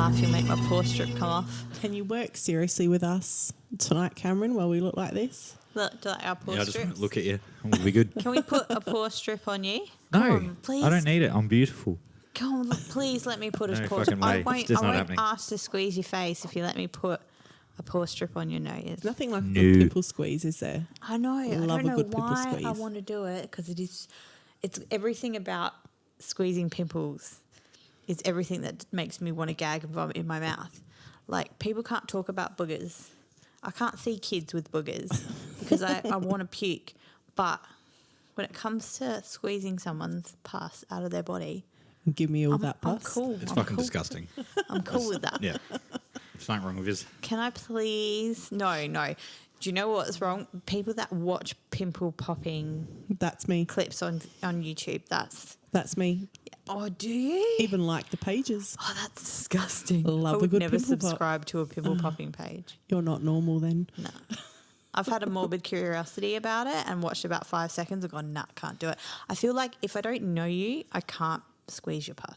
laugh, you'll make my pore strip come off. Can you work seriously with us tonight, Cameron, while we look like this? Look, do like our pore Yeah, I just strips? want to look at you. We'll be good. Can we put a pore strip on you? No, Come on, please. I don't need it. I'm beautiful. Come on, look, please let me put a No pore fucking strip. I way. won't, It's just I not won't happening. ask to squeeze your face if you let me put a pore strip on your nose. Nothing like a No. good pimple squeeze, is there? I know. I Love don't a know good pimple why I squeeze. want to do it because it's everything about squeezing pimples. It's everything that makes me want to gag and vomit in my mouth. Like, people can't talk about boogers. I can't see kids with boogers because I want to puke. But when it comes to squeezing someone's pus out of their body, Give me all that I'm pus. cool. It's I'm fucking cool. disgusting. I'm cool with that. Yeah. There's nothing wrong with this. Can I please? No. Do you know what's wrong? People that watch pimple popping That's me. clips on YouTube, That's me. Oh, do you? Even like the pages. Oh, that's disgusting. Love I a would good never pimple pop. subscribe to a pimple popping page. You're not normal then. No. I've had a morbid curiosity about it and watched about 5 seconds and gone, nah, can't do it. I feel like if I don't know you, I can't squeeze your pus.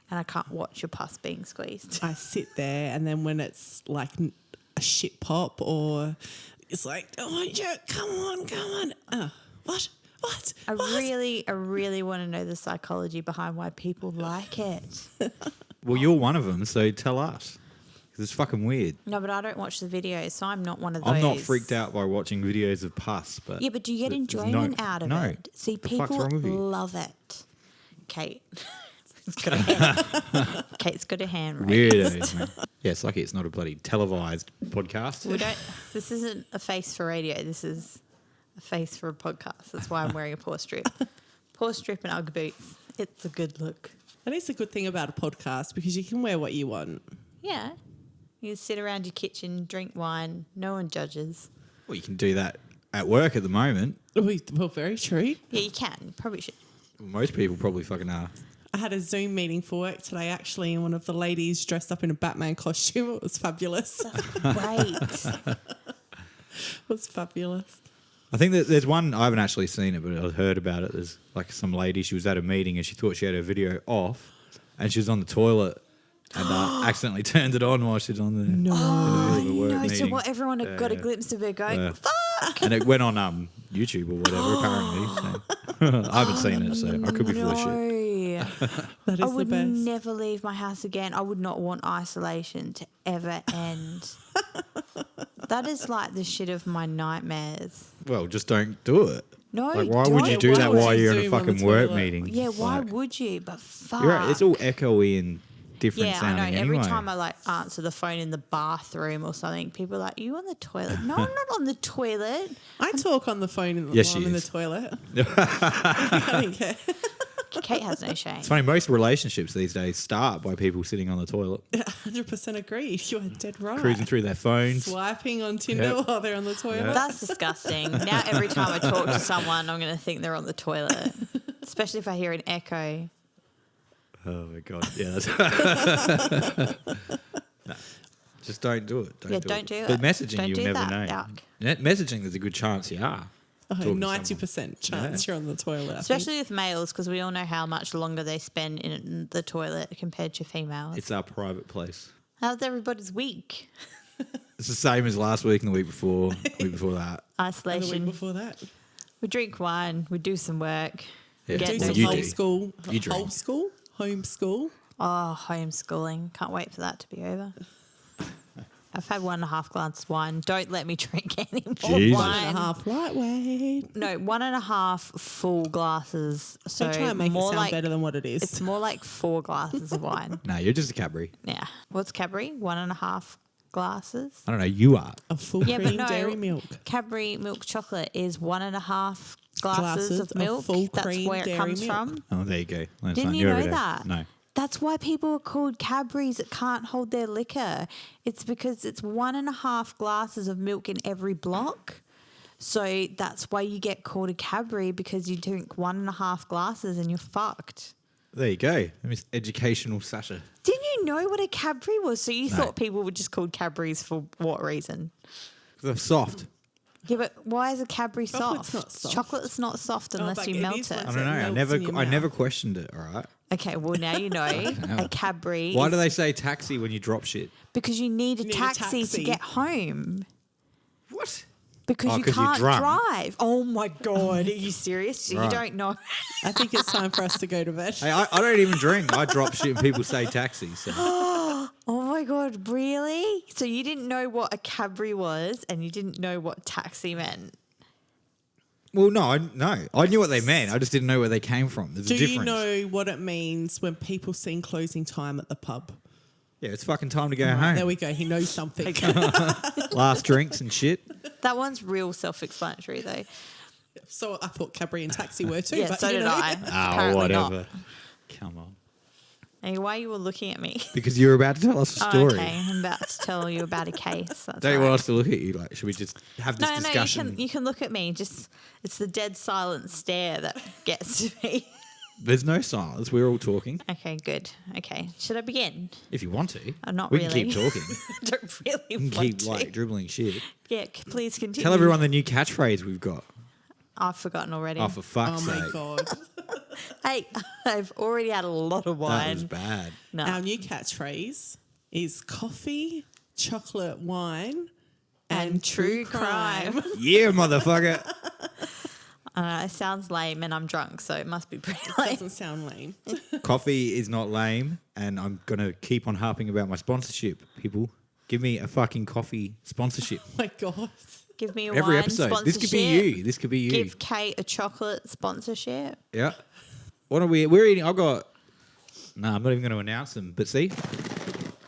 And I can't watch your pus being squeezed. I sit there and then when it's like a shit pop or it's like, oh, yeah, come on. What? I really want to know the psychology behind why people like it. Well, you're one of them, so tell us. Because it's fucking weird. No, but I don't watch the videos, so I'm not one of those. I'm not freaked out by watching videos of pus, but... Yeah, but do you get there's enjoyment out of no. it? See, The fuck's wrong people with you? love it. Kate. Kate's got a hand raised. Weirdos, man. Yeah, it's lucky it's not a bloody televised podcast. This isn't a face for radio. This is a face for a podcast. That's why I'm wearing a pore strip. Pore strip and Ugg boots. It's a good look. That is the good thing about a podcast because you can wear what you want. Yeah. You sit around your kitchen, drink wine. No one judges. Well, you can do that at work at the moment. Well, very true. Yeah, you can. You probably should. Most people probably fucking are. I had a Zoom meeting for work today, actually, and one of the ladies dressed up in a Batman costume. It was fabulous. Great. It was fabulous. I think that there's one, I haven't actually seen it, but I've heard about it. There's like some lady, she was at a meeting and she thought she had her video off and she was on the toilet and accidentally turned it on while she was on the, in the middle of a work No, meeting. so what? Everyone had got a glimpse of her going, fuck! And it went on YouTube or whatever, apparently. So. I haven't seen it, so I could be full of shit. That is I the would best. never leave my house again. I would not want isolation to ever end. That is like the shit of my nightmares. Well, just don't do it. No, Like, why would you don't. do Why that would while you you're in a Zoom on the fucking work toilet? meeting? Yeah, why Like, would you? But fuck. you're right, it's all echoey and different Yeah, I sounding know. anyway. Every time I like answer the phone in the bathroom or something, people are like, "You on the toilet?" No, I'm not on the toilet. I talk on the phone Yes, while she I'm in the is. toilet. I don't care. Kate has no shame. It's funny, most relationships these days start by people sitting on the toilet, 100% agreed. You are dead right. cruising through their phones. Swiping on Tinder Yep. while they're on the toilet. That's disgusting. Now every time I talk to someone, I'm going to think they're on the toilet, especially if I hear an echo. Oh my god, yeah. That's No, just don't do it. Don't do it. But messaging, Don't you'll do never that, know. yuck. Messaging, there's a good chance you are. talking to 90% chance you're on the toilet. I think. Especially with males, because we all know how much longer they spend in the toilet compared to females. It's our private place. How's everybody's week? It's the same as last week and the week before that. And the week Isolation. before that. We drink wine. We do some work. Yeah. Get Do no some you sleep. do. homeschool. You drink. Homeschool. Oh, homeschooling. Can't wait for that to be over. I've had 1.5 glasses of wine. Don't let me drink any more Jesus. wine. 1.5 lightweight. No, 1.5 full glasses. So Don't try and make it more sound like, better than what it is. It's more like 4 glasses of wine. No, you're just a Cadbury. Yeah. What's Cadbury? 1.5 glasses. I don't know. You are. a full Yeah, but cream no. dairy milk. Cadbury milk chocolate is 1.5 glasses Glasses of of milk. full That's cream where it dairy comes milk. from. Oh, there you go. Learn Didn't something you new know every day. that? No. That's why people are called Cadburys that can't hold their liquor. It's because it's 1.5 glasses of milk in every block. So that's why you get called a Cadbury, because you drink 1.5 glasses and you're fucked. There you go. Miss Educational Sasha. Didn't you know what a Cadbury was? So you No. thought people were just called Cadburys for what reason? They're soft. Yeah, but why is a Cadbury Chocolate's soft? not soft. Chocolate's not soft unless but you it melt is it. once I don't know. melts in your I never mouth. questioned it. All right. Okay, well, now you know a Cadbury. Why do they say taxi when you drop shit? Because you need a need a taxi to taxi. get home. What? Because Oh, you 'cause you're can't drunk. drive. Oh my God. Are you serious? So Right. you don't know. I think it's time for us to go to bed. Hey, I don't even drink. I drop shit and people say taxi. So. Oh my God. Really? So you didn't know what a Cadbury was and you didn't know what taxi meant? Well, no, I knew what they meant. I just didn't know where they came from. There's Do a you difference. know what it means when people sing closing time at the pub? Yeah, it's fucking time to go Right, home. there we go. He knows something. Last drinks and shit. That one's real self-explanatory though. So I thought Cadbury and taxi were too. Yeah, but so you did know. I. Oh, Apparently whatever. not. Come on. Hey, why you were looking at me? Because you were about to tell us a Oh, story. okay, I'm about to tell you about a case. That's Don't you all want right. us to look at you? Like, should we just have this No, discussion? you can look at me. Just it's the dead silent stare that gets to me. There's no silence. We're all talking. Okay, good. Okay, should I begin? If you want to. Not we really. can keep talking. I don't really We can want keep to. like dribbling shit. Yeah, please continue. Tell everyone the new catchphrase we've got. I've forgotten already. Oh, for fuck's Oh my sake. God. Hey, I've already had a lot of That was wine. bad. No. Our new catchphrase is coffee, chocolate, wine, and true crime. Yeah, motherfucker. It sounds lame and I'm drunk, so it must be pretty lame. Doesn't sound lame. Coffee is not lame, and I'm going to keep on harping about my sponsorship. People, give me a fucking coffee sponsorship. Oh my God. Give me a Every wine episode. sponsorship. This could be you. This could be you. Give Kate a chocolate sponsorship. Yeah. What are we? We're eating. I've got. No, I'm not even going to announce them. But see,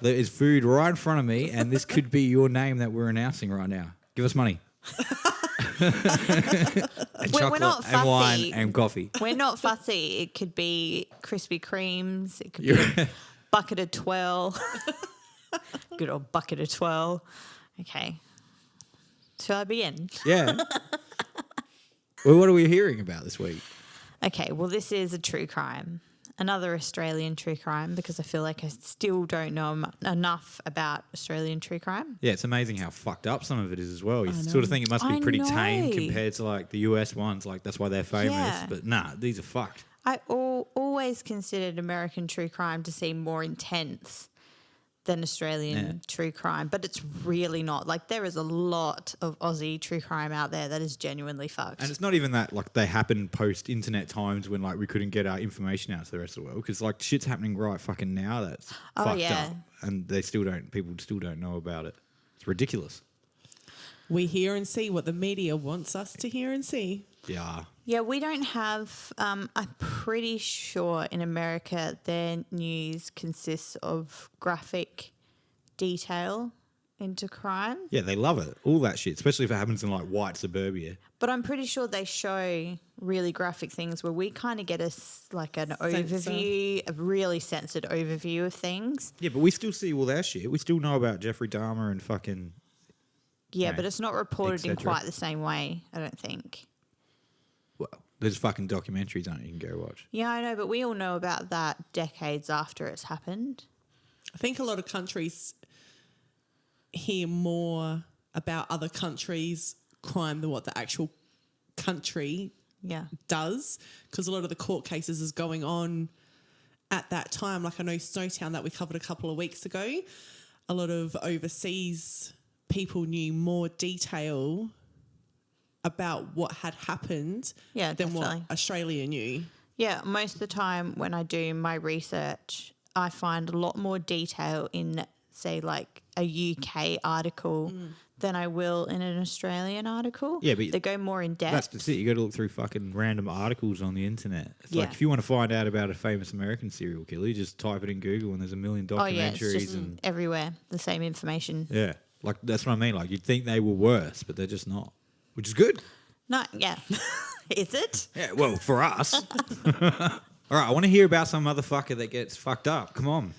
there is food right in front of me, and this could be your name that we're announcing right now. Give us money. And We're chocolate not and wine fussy. and coffee. We're not fussy. It could be Krispy Kremes. It could be a bucket of twirl. Good old bucket of twirl. Okay. Shall I begin? Yeah. Well, what are we hearing about this week? Okay, well, this is a true crime. Another Australian true crime because I feel like I still don't know enough about Australian true crime. Yeah, it's amazing how fucked up some of it is as well. You I sort of think it must be I pretty tame know. compared to like the US ones. Like that's why they're famous. Yeah. But nah, these are fucked. I always considered American true crime to seem more intense than Australian true crime, but it's really not. Like there is a lot of Aussie true crime out there that is genuinely fucked. And it's not even that like they happen post internet times when like we couldn't get our information out to the rest of the world because like shit's happening right fucking now that's fucked yeah. up, and people still don't know about it. It's ridiculous. We hear and see what the media wants us to hear and see. Yeah. Yeah, we don't have, I'm pretty sure in America their news consists of graphic detail into crime. Yeah, they love it. All that shit, especially if it happens in like white suburbia. But I'm pretty sure they show really graphic things where we kind of get an overview, a really censored overview of things. Yeah, but we still see all that shit. We still know about Jeffrey Dahmer and fucking... Yeah, Right. but it's not reported in Et cetera. quite the same way, I don't think. Well, there's fucking documentaries on it you can go watch. Yeah, I know, but we all know about that decades after it's happened. I think a lot of countries hear more about other countries' crime than what the actual country Yeah. does, because a lot of the court cases is going on at that time. Like I know Snowtown that we covered a couple of weeks ago, a lot of overseas people knew more detail about what had happened Yeah, than definitely. what Australia knew. Yeah, most of the time when I do my research, I find a lot more detail in, say, like a UK article than I will in an Australian article. Yeah, but they go more in That's depth. it. You got to look through fucking random articles on the internet. It's like Yeah. if you want to find out about a famous American serial killer, you just type it in Google and there's a million Oh yeah, it's documentaries just and everywhere the same information. yeah, like that's what I mean. Like you'd think they were worse, but they're just not, which is good. No, yeah, is it? Yeah, well, for us. All right, I want to hear about some motherfucker that gets fucked up. Come on,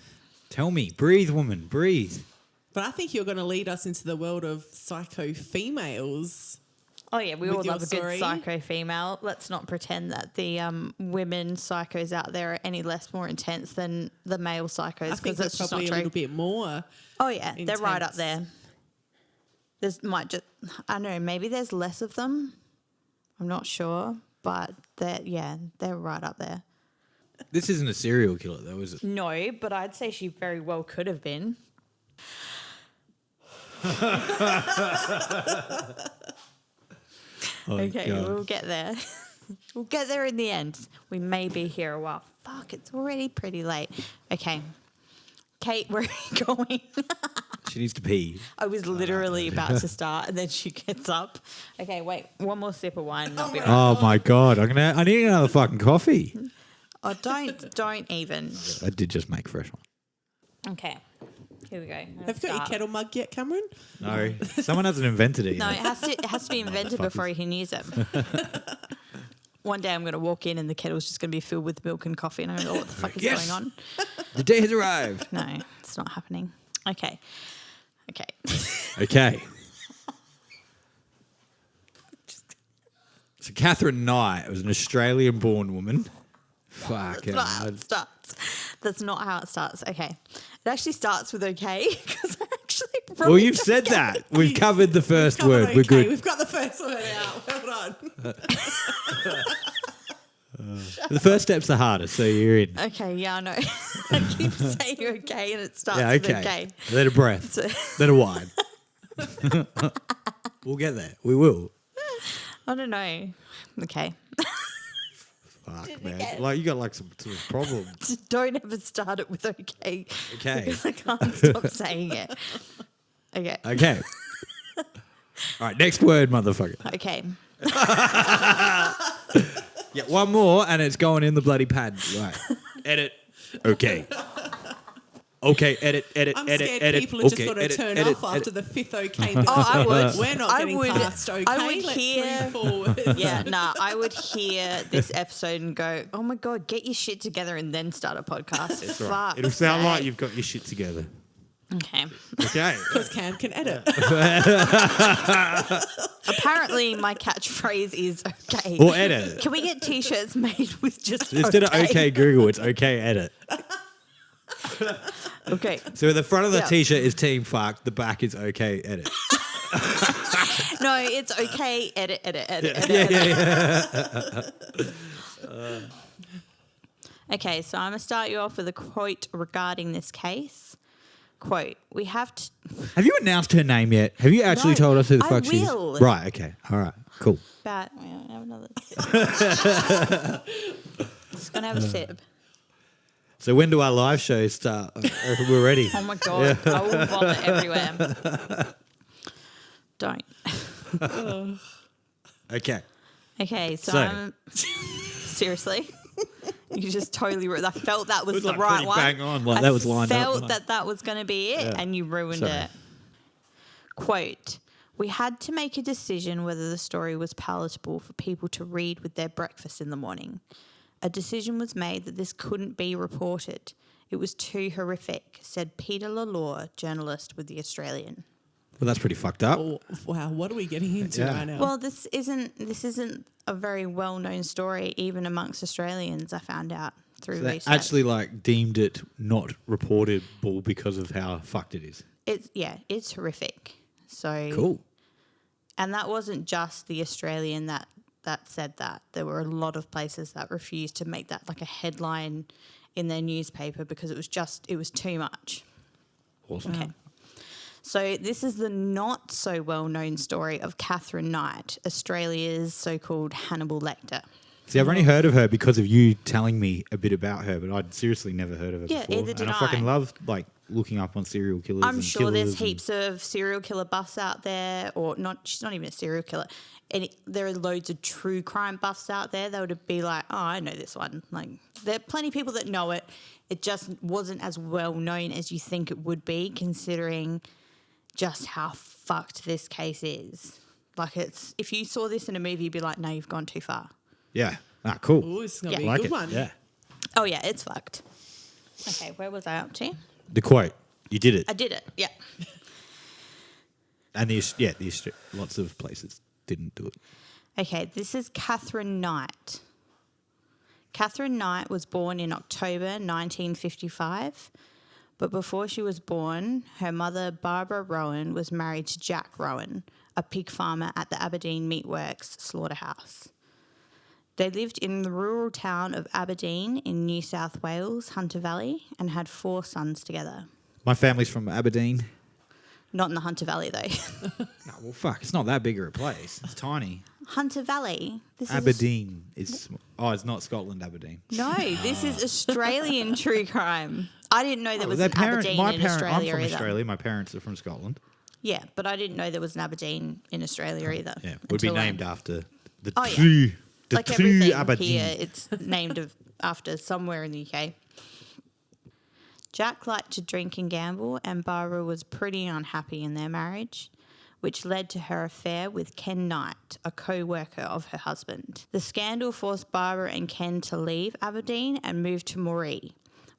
tell me. Breathe, woman, breathe. But I think you're going to lead us into the world of psycho females. Oh yeah, we With all your love a good story? psycho female. Let's not pretend that the women psychos out there are any less more intense than the male psychos. I think because that's that's just not probably a true. little bit more. Oh yeah, they're right up intense. there. There's might just I don't know, maybe there's less of them. I'm not sure, but they're right up there. This isn't a serial killer, though, is it? No, but I'd say she very well could have been. Okay, God. we'll get there. We'll get there in the end. We may be here a while. Fuck, it's already pretty late. Okay. Kate, where are you going? She needs to pee. I was literally about to start and then she gets up. Okay, wait. One more sip of wine and I'll be right. Oh my God! I need another fucking coffee. Oh, don't even. I did just make fresh one. Okay. Here we go. Have you got your kettle mug yet, Cameron? No, someone hasn't invented it No, yet. it has to be invented before you can use it. One day I'm going to walk in and the kettle's just going to be filled with milk and coffee and I don't know what the fuck is Yes. going on. The day has arrived. No, it's not happening. Okay. Okay. So Katherine Knight was an Australian-born woman. Fuck. That's not how it starts. That's not how it starts. Okay. It actually starts with okay because I actually wrote Well, you've said that. We've covered the first word. We're good. We've got the first word out. Well done. The first step's the hardest, so you're in. Okay, yeah, I know. I keep saying okay and it starts Yeah, with okay. okay. Let a breath. So, Let a wine. We'll get there. We will. I don't know. Okay. Fuck, man. Like, you got like some sort of problem. Just don't ever start it with okay. Okay. Because I can't stop saying it. Okay. Okay. All right, next word, motherfucker. Okay. Yeah, one more and it's going in the bloody pad. Right. Edit. Okay. Okay, edit. I'm edit, scared edit. people are just Okay, going to edit, turn edit, off after edit. the fifth okay bit. Oh, I would. We're not I getting would- past okay. I would Let's hear- move forward. Yeah, nah, I would hear this episode and go, oh my God, get your shit together and then start a podcast. That's right. Fuck's It'll sound like sake. you've got your shit together. Okay. Okay. Because Cam can edit. Apparently, my catchphrase is okay. Or edit. Can we get t-shirts made with just Instead of okay Google, it's okay edit. Okay. So the front of the Yeah. t-shirt is team fuck, the back is okay edit. No, it's okay. Edit. Okay, so I'm going to start you off with a quote regarding this case. Quote, we have to... Have you announced her name yet? Have you actually No, told us who the I fuck she is? will. Right, okay. All right, cool. Bat, wait, I have another sip. Just going to have a sip. So when do our live shows start? We're ready. Oh my God, I will vomit everywhere. Don't. Okay. Okay, so, So. I'm... Seriously? You just totally... I felt that was It was the like right pretty one. bang on, like that was lined up, I felt like- that was going to be it, Yeah. and you ruined Sorry. it. Quote, we had to make a decision whether the story was palatable for people to read with their breakfast in the morning. A decision was made that this couldn't be reported. It was too horrific, said Peter Lalore, journalist with The Australian. Well, that's pretty fucked up. Oh, wow, what are we getting into Yeah. right now? Well, this isn't a very well-known story, even amongst Australians, I found out through They research. actually like deemed it not reportable because of how fucked it is. It's horrific. So Cool. And that wasn't just The Australian that said that. There were a lot of places that refused to make that like a headline in their newspaper because it was too much. Awesome. Okay. So this is the not so well-known story of Katherine Knight, Australia's so-called Hannibal Lecter. See, I've only heard of her because of you telling me a bit about her, but I'd seriously never heard of her Yeah, before. either did and I I. fucking love like looking up on serial killers. I'm and sure there's killers and- heaps of serial killer buffs out there, or not. She's not even a serial killer. And there are loads of true crime buffs out there. They would be like, oh, I know this one. Like, there are plenty of people that know it. It just wasn't as well known as you think it would be, considering just how fucked this case is. Like, if you saw this in a movie, you'd be like, no, you've gone too far. Yeah. Ah, cool. Ooh, it's going to Yeah. be a Like good it. one. Yeah. Oh yeah, it's fucked. Okay, where was I up to? The quote. You did it. I did it. Yeah. And lots of places didn't do it. Okay, this is Katherine Knight. Katherine Knight was born in October 1955, but before she was born, her mother, Barbara Rowan, was married to Jack Rowan, a pig farmer at the Aberdeen Meatworks slaughterhouse. They lived in the rural town of Aberdeen in New South Wales, Hunter Valley, and had 4 sons together. My family's from Aberdeen. Not in the Hunter Valley, though. No, well, fuck. It's not that big of a place. It's tiny. Hunter Valley. This Aberdeen is... Oh, it's not Scotland, Aberdeen. No, this is Australian true crime. I didn't know there was an Aberdeen in Australia I'm from either. Australia. My parents are from Scotland. Yeah, but I didn't know there was an Aberdeen in Australia either. Yeah, would be until named then. after the Oh, yeah. true... The Like true everything Aberdeen. here, it's named after somewhere in the UK. Jack liked to drink and gamble, and Barbara was pretty unhappy in their marriage, which led to her affair with Ken Knight, a co-worker of her husband. The scandal forced Barbara and Ken to leave Aberdeen and move to Moree,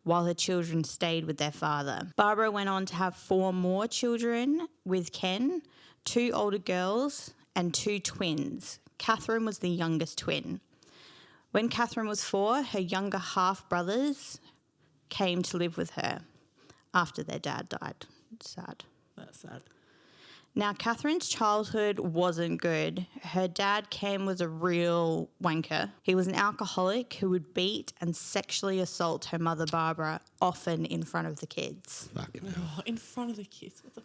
while her children stayed with their father. Barbara went on to have 4 more children with Ken, 2 older girls and 2 twins. Katherine was the youngest twin. When Katherine was 4, her younger half-brothers came to live with her after their dad died. Sad. That's sad. Now, Katherine's childhood wasn't good. Her dad, Ken, was a real wanker. He was an alcoholic who would beat and sexually assault her mother, Barbara, often in front of the kids. Fucking hell. Oh, in front of the kids. What the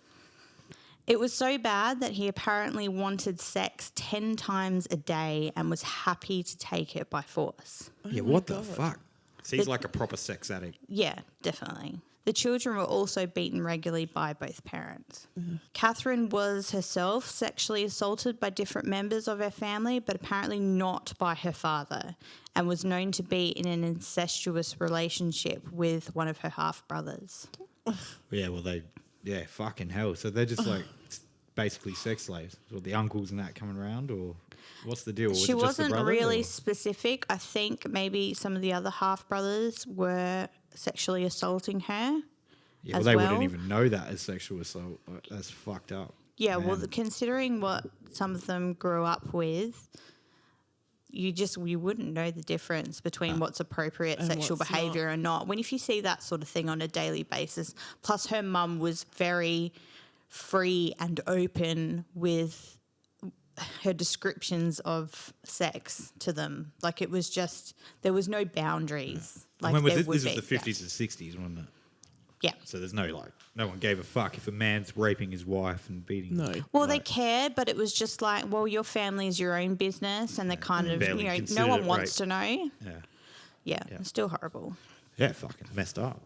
It was so bad that he apparently wanted sex 10 times a day and was happy to take it by force. Yeah, what the fuck? So he's like a proper sex addict. Yeah, definitely. The children were also beaten regularly by both parents. Katherine was herself sexually assaulted by different members of her family, but apparently not by her father, and was known to be in an incestuous relationship with one of her half-brothers. Yeah, well, yeah, fucking hell. So they're just like basically sex slaves. Or the uncles and that coming around, or what's the deal? Was She it just the wasn't brothers, really or? specific. I think maybe some of the other half-brothers were sexually assaulting her. Yeah, well, as they well. wouldn't even know that as sexual assault. That's fucked up. Yeah, well, Man. considering what some of them grew up with, you wouldn't know the difference between what's appropriate And sexual what's behaviour or not. When if you see that sort of thing on a daily basis, plus her mum was very free and open with her descriptions of sex to them. Like, it was just, there was no boundaries. Like, when was there this? would This was be. the 50s and 60s, wasn't it? Yeah. So there's no one gave a fuck if a man's raping his wife and beating. No. Well, they cared, but it was just like, well, your family is your own business, and they kind of, Barely no considered one it wants rape. to know. Yeah. Yeah, it's still horrible. Yeah, fucking messed up.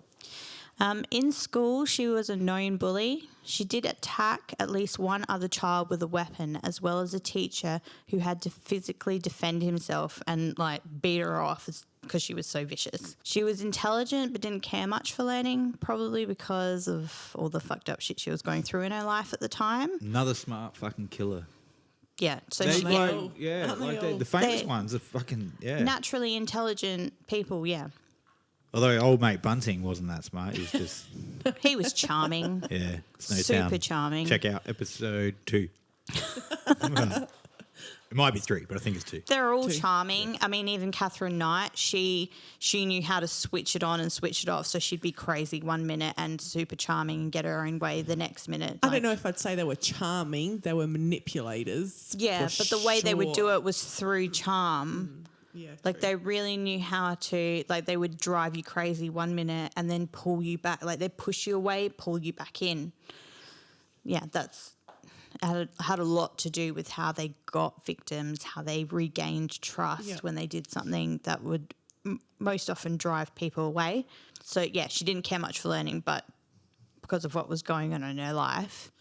In school, she was a known bully. She did attack at least one other child with a weapon, as well as a teacher who had to physically defend himself and like beat her off because she was so vicious. She was intelligent but didn't care much for learning, probably because of all the fucked up shit she was going through in her life at the time. Another smart fucking killer. Yeah, so They, she Aren't they like, all? yeah, Aren't they like all? the famous They- ones are fucking, yeah. naturally intelligent people, yeah. Although old mate Bunting wasn't that smart. He was just, He was charming. yeah. Super charming. Check out episode 2. It might be 3, but I think it's 2. They're all 2. charming. I mean, even Katherine Knight, she knew how to switch it on and switch it off. So she'd be crazy one minute and super charming and get her own way the next minute. I don't know if I'd say they were charming. They were manipulators. Yeah, for but the way they would do sure. it was through charm. Yeah, Like, true. they really knew how to, like, they would drive you crazy one minute and then pull you back. Like, they push you away, pull you back in. Yeah, that's had a lot to do with how they got victims, how they regained trust Yeah. when they did something that would most often drive people away. So, yeah, she didn't care much for learning, but because of what was going on in her life,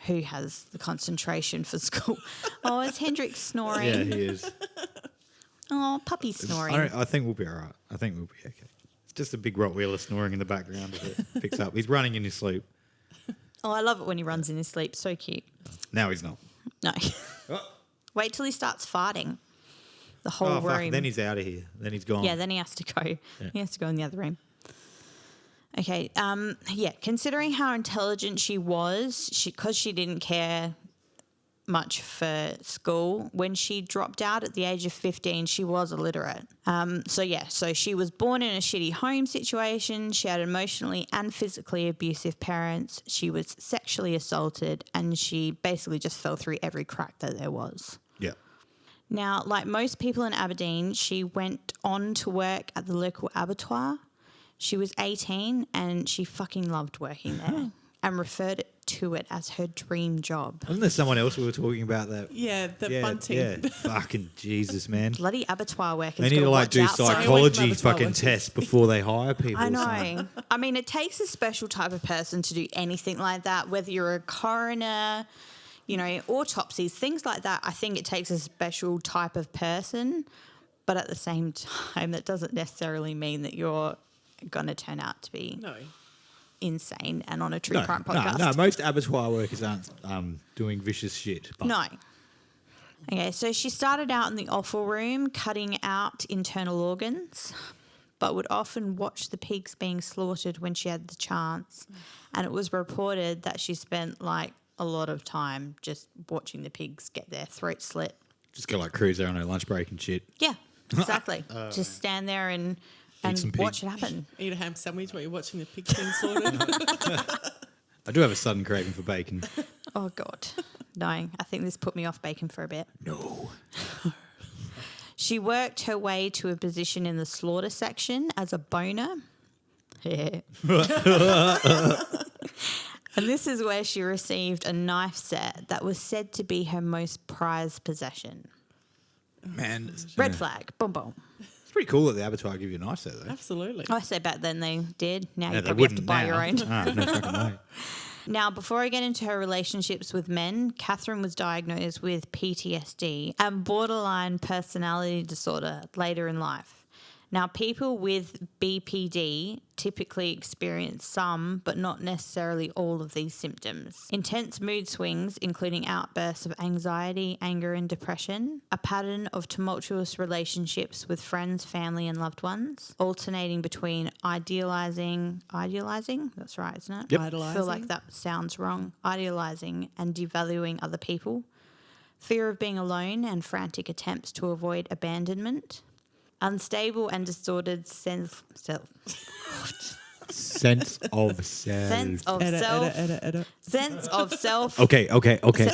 who has the concentration for school? Oh, is Hendrik snoring? Yeah, he is. Oh, puppy snoring. I think we'll be all right. I think we'll be okay. It's just a big Rottweiler snoring in the background as it picks up. He's running in his sleep. Oh, I love it when he runs in his sleep. So cute. Now he's not. No. Oh, Wait till he starts farting. The whole oh fuck. room. Then he's out of here. Then he's gone. Yeah, then he has to go. Yeah. He has to go in the other room. Okay. Yeah, considering how intelligent she was, because she didn't care much for school, when she dropped out at the age of 15, she was illiterate. So she was born in a shitty home situation. She had emotionally and physically abusive parents. She was sexually assaulted, and she basically just fell through every crack that there was. Yeah. Now, like most people in Aberdeen, she went on to work at the local abattoir. She was 18 and she fucking loved working there and referred to it as her dream job. Wasn't there someone else we were talking about that? Yeah, the bunting. Yeah, fucking Jesus, man. Bloody abattoir workers. They need to like do psychology abattoir fucking workers. tests before they hire people. I or something. know. I mean, it takes a special type of person to do anything like that, whether you're a coroner, you know, autopsies, things like that. I think it takes a special type of person, but at the same time, that doesn't necessarily mean that you're going to turn out to be insane and on a true crime podcast. No, most abattoir workers aren't doing vicious shit. But No. Okay, so she started out in the offal room cutting out internal organs, but would often watch the pigs being slaughtered when she had the chance. And it was reported that she spent like a lot of time just watching the pigs get their throats slit. Just go like cruise there on her lunch break and shit. Yeah, exactly. Just stand there and some pig. watch it happen. Eat a ham sandwich while you're watching the pigs being slaughtered. I do have a sudden craving for bacon. Oh, God. No, I think this put me off bacon for a bit. No. She worked her way to a position in the slaughter section as a boner. And this is where she received a knife set that was said to be her most prized possession. Man. Red flag. Boom, boom. It's pretty cool that the abattoir give you a knife set though. Absolutely. I say back then they did. Now Yeah, you they probably have to wouldn't buy now. your own. Ah, no fucking way. Now, before I get into her relationships with men, Katherine was diagnosed with PTSD and borderline personality disorder later in life. Now, people with BPD typically experience some, but not necessarily all of these symptoms. Intense mood swings, including outbursts of anxiety, anger, and depression. A pattern of tumultuous relationships with friends, family, and loved ones. Alternating between idealizing, that's right, isn't it? Yep. I feel like that sounds wrong. Idealizing and devaluing other people. Fear of being alone and frantic attempts to avoid abandonment. Unstable and distorted sense of self. Sense of self. Sense of self. Sense of self. Okay.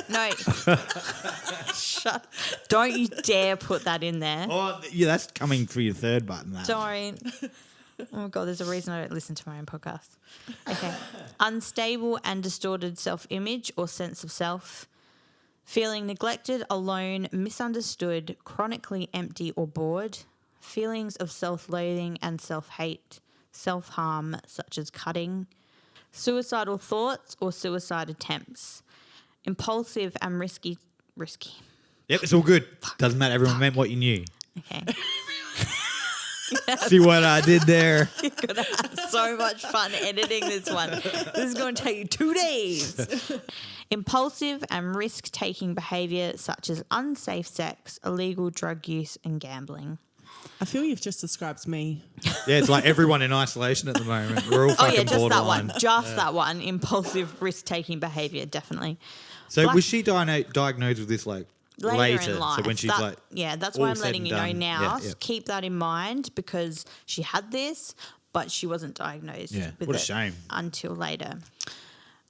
No. Shut. Don't you dare put that in there. Oh, yeah, that's coming for your third button. That. Don't. Oh, God, there's a reason I don't listen to my own podcast. Okay. Unstable and distorted self-image or sense of self. Feeling neglected, alone, misunderstood, chronically empty or bored. Feelings of self-loathing and self-hate, self-harm such as cutting, suicidal thoughts or suicide attempts, impulsive and risky. Yep, it's all good. Doesn't matter. Everyone meant what you knew. Okay. See what I did there? You're going to have so much fun editing this one. This is going to take you 2 days. Impulsive and risk-taking behaviour such as unsafe sex, illegal drug use and gambling. I feel you've just described me. Yeah, it's like everyone in isolation at the moment. We're all Oh, fucking yeah, just borderline. that one. Just that one. Impulsive, risk-taking behaviour, definitely. So was she diagnosed with this like later? In life. So when she's like, yeah, that's all why I'm said letting and you know done. now. Yeah. Keep that in mind because she had this, but she wasn't diagnosed with what a it shame. until later.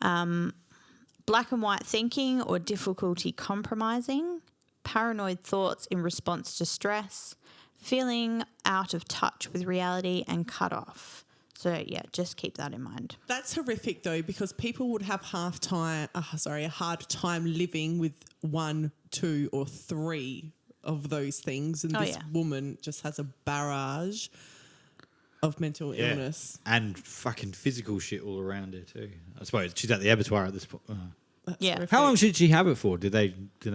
Black and white thinking or difficulty compromising, paranoid thoughts in response to stress, feeling out of touch with reality and cut off. So, yeah, just keep that in mind. That's horrific, though, because people would have a hard time living with 1, 2, or 3 of those things. And this woman just has a barrage of mental illness. And fucking physical shit all around her too. I suppose she's at the abattoir at this point. That's Yeah. horrific. How long should she have it for? Did they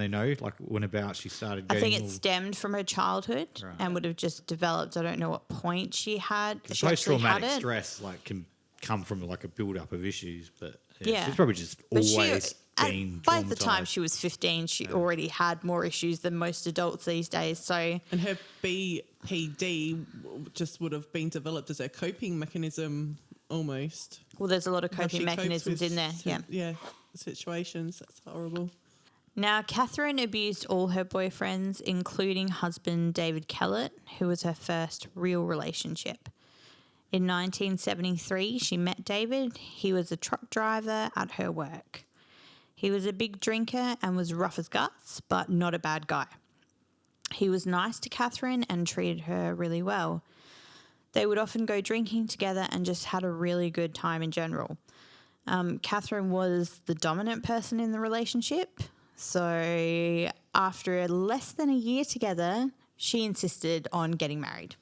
know like when about she started I getting think it stemmed from her childhood and would have just developed. I don't know what point she had. She actually had post-traumatic it. stress like can come from like a build-up of issues, but Yeah. she's probably just But always been by the time traumatised. she was 15, she already had more issues than most adults these days. So, And her BPD just would have been developed as a coping mechanism almost. well, there's a lot of How she coping copes mechanisms with in there. Yeah. Yeah, situations. That's horrible. Now, Katherine abused all her boyfriends, including husband David Kellett, who was her first real relationship. In 1973, she met David. He was a truck driver at her work. He was a big drinker and was rough as guts, but not a bad guy. He was nice to Katherine and treated her really well. They would often go drinking together and just had a really good time in general. Katherine was the dominant person in the relationship. So after less than a year together, she insisted on getting married.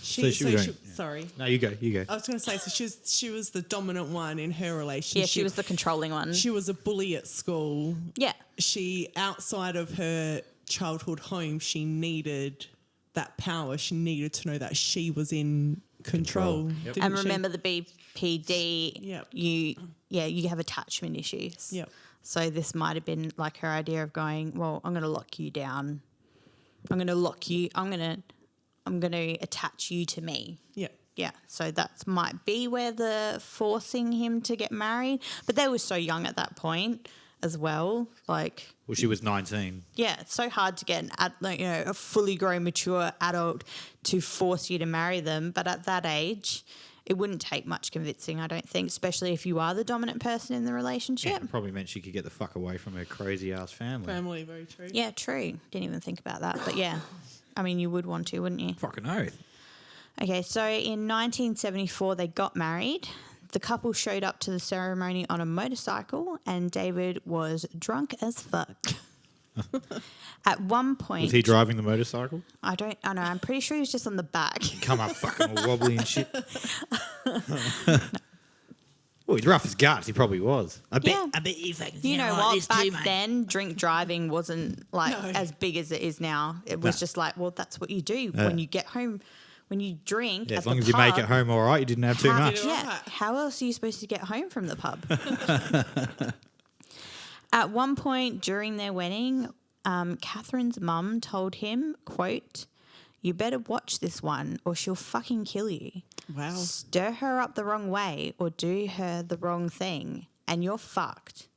Sorry. No, you go. I was going to say, so she was the dominant one in her relationship. Yeah, she was the controlling one. She was a bully at school. Yeah. She, outside of her childhood home, she needed that power. She needed to know that she was in control. Yep. And remember the BPD, Yep. you have attachment issues. Yep. So this might have been like her idea of going, well, I'm going to lock you down. I'm going to attach you to me. Yeah. Yeah, so that might be where the forcing him to get married. But they were so young at that point as well. Like, Well, she was 19. yeah, it's so hard to get a fully grown, mature adult to force you to marry them. But at that age, it wouldn't take much convincing, I don't think, especially if you are the dominant person in the relationship. Yeah, it probably meant she could get the fuck away from her crazy ass family. Family, very true. Yeah, true. Didn't even think about that. But yeah, I mean, you would want to, wouldn't you? Fucking oath. Okay, so in 1974, they got married. The couple showed up to the ceremony on a motorcycle, and David was drunk as fuck. At one point... Was he driving the motorcycle? I know. I'm pretty sure he was just on the back. Come up fucking all wobbly and shit. Well, he's rough as guts. He probably was. I bet you fucking You know like what? this Back too, mate. then, drink driving wasn't as big as it is now. It was just like, well, that's what you do when you get home, when you drink. Yeah, at as long the as you make pub. it home all right, you didn't have too How- much. Yeah. Right. How else are you supposed to get home from the pub? At one point during their wedding, Catherine's mum told him, quote, "You better watch this one or she'll fucking kill you. Wow. Stir her up the wrong way or do her the wrong thing and you're fucked.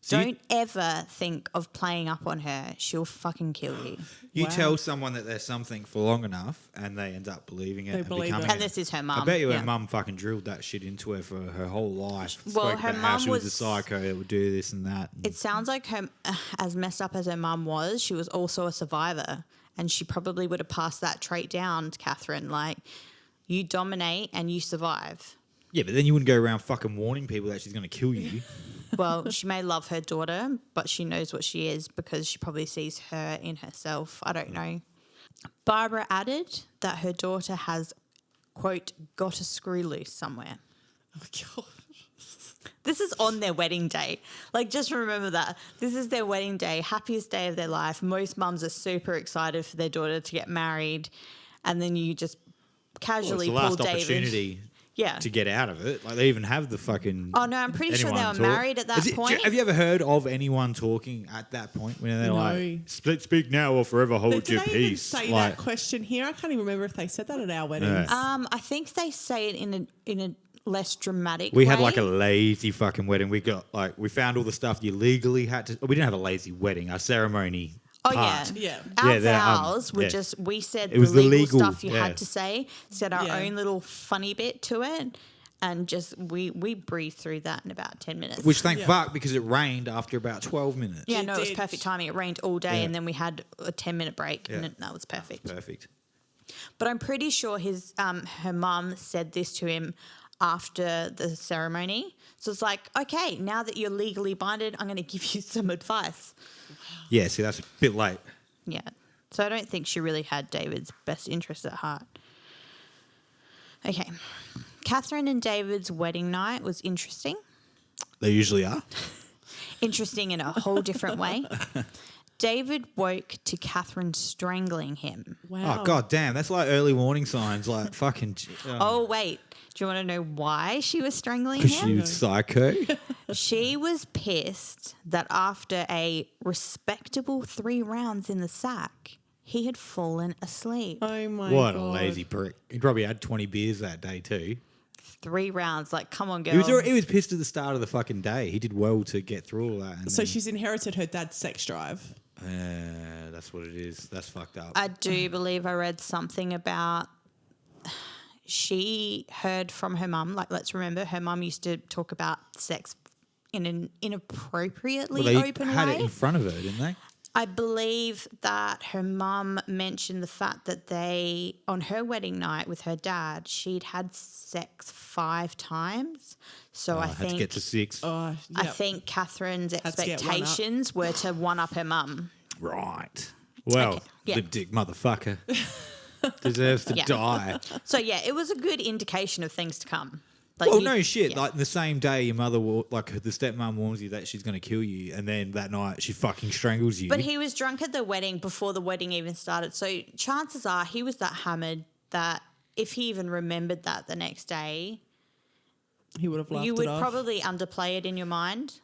So Don't ever think of playing up on her. She'll fucking kill you." You Wow. tell someone that there's something for long enough and they end up believing it They and believe becoming it. And this is her mum. I bet you yeah. her mum fucking drilled that shit into her for her whole life. Well, Spoke her about how mum she was a was- psycho that would do this and that. It sounds like her, as messed up as her mum was, she was also a survivor. And she probably would have passed that trait down to Katherine. Like, you dominate and you survive. Yeah, but then you wouldn't go around fucking warning people that she's going to kill you. Well, she may love her daughter, but she knows what she is because she probably sees her in herself. I don't know. Barbara added that her daughter has, quote, got a screw loose somewhere. Oh, God. This is on their wedding day. Like, just remember that. This is their wedding day, happiest day of their life. Most mums are super excited for their daughter to get married. And then you just casually Well, it's the pull last David. opportunity Yeah. to get out of it. Like, they even have the fucking... Oh, no, I'm pretty sure they anyone were talk. married at that point. Have you ever heard of anyone talking at that point when they're No. like, speak now or forever hold Did your they even peace? say Like, that question here? I can't even remember if they said that at our weddings. I think they say it in a less dramatic we way. had like a lazy fucking wedding. We got like, we found all the stuff you legally had to... We didn't have a lazy wedding. Our ceremony... Oh, part. Yeah. Our Yeah, they're, vows were yeah. just, we said It was the the legal legal, stuff you yeah. had to say, said our Yeah. own little funny bit to it, and just we breezed through that in about 10 minutes. Which thank Yeah. fuck because it rained after about 12 minutes. yeah, It no, it was did. perfect timing. It rained all day, Yeah. and then we had a 10-minute break, Yeah. and that was perfect. Perfect. But I'm pretty sure his her mum said this to him after the ceremony. So it's like, okay, now that you're legally binded, I'm going to give you some advice. Yeah, see, that's a bit late. Yeah. So I don't think she really had David's best interests at heart. Okay. Katherine and David's wedding night was interesting. They usually are. Interesting in a whole different way. David woke to Katherine strangling him. Wow. Oh, god damn. That's like early warning signs. Like, fucking... Oh, wait. Do you want to know why she was strangling Because him? she was psycho. She was pissed that after a respectable 3 rounds in the sack, he had fallen asleep. Oh, my What God. a lazy prick. He probably had 20 beers that day too. 3 rounds. Like, come on, girl. He was pissed at the start of the fucking day. He did well to get through all that. And So then- she's inherited her dad's sex drive. That's what it is. That's fucked up. I do believe I read something about she heard from her mum. Like, let's remember, her mum used to talk about sex in an inappropriately Well, they open had way. it in front of her, didn't they? I believe that her mum mentioned the fact that on her wedding night with her dad, she'd had sex 5 times. So I had think to get to 6. Oh, I yep. think Catherine's to get one up. expectations were to one up her mum. Right. Well, Okay, yeah. lip dick motherfucker deserves to Yeah. die. So yeah, it was a good indication of things to come. Like Well, you- no shit. yeah. Like the same day your mother, like the stepmom warns you that she's going to kill you, and then that night she fucking strangles you. But he was drunk at the wedding before the wedding even started. So chances are he was that hammered that if he even remembered that the next day, He would have laughed you it would off. probably underplay it in your mind.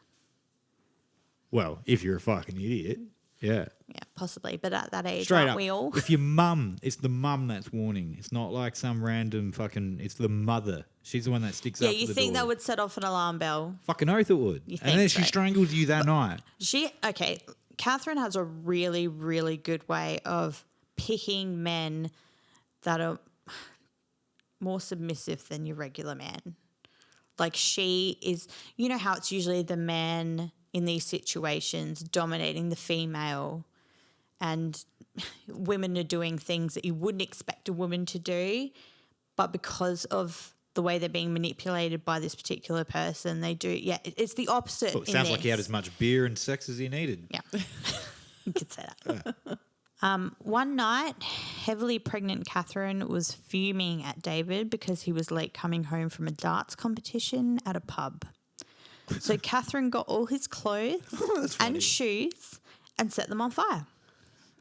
Well, if you're a fucking idiot, yeah. Yeah, possibly. But at that age, Straight aren't up. we all? If your mum, it's the mum that's warning. It's not like some random fucking. It's the mother. She's the one that sticks Yeah, up. you for the think door. that would set off an alarm bell? Fucking oath it would. You And then think she so? strangles you that night. Catherine has a really, really good way of picking men that are more submissive than your regular man. Like she is, you know how it's usually the man in these situations dominating the female, and women are doing things that you wouldn't expect a woman to do, but because of the way they're being manipulated by this particular person, they do. Yeah, it's the opposite. Well, it in sounds like he had this. as much beer and sex as he needed. Yeah, you could say that. One night, heavily pregnant Catherine was fuming at David because he was late coming home from a darts competition at a pub. So Catherine got all his clothes and shoes and set them on fire,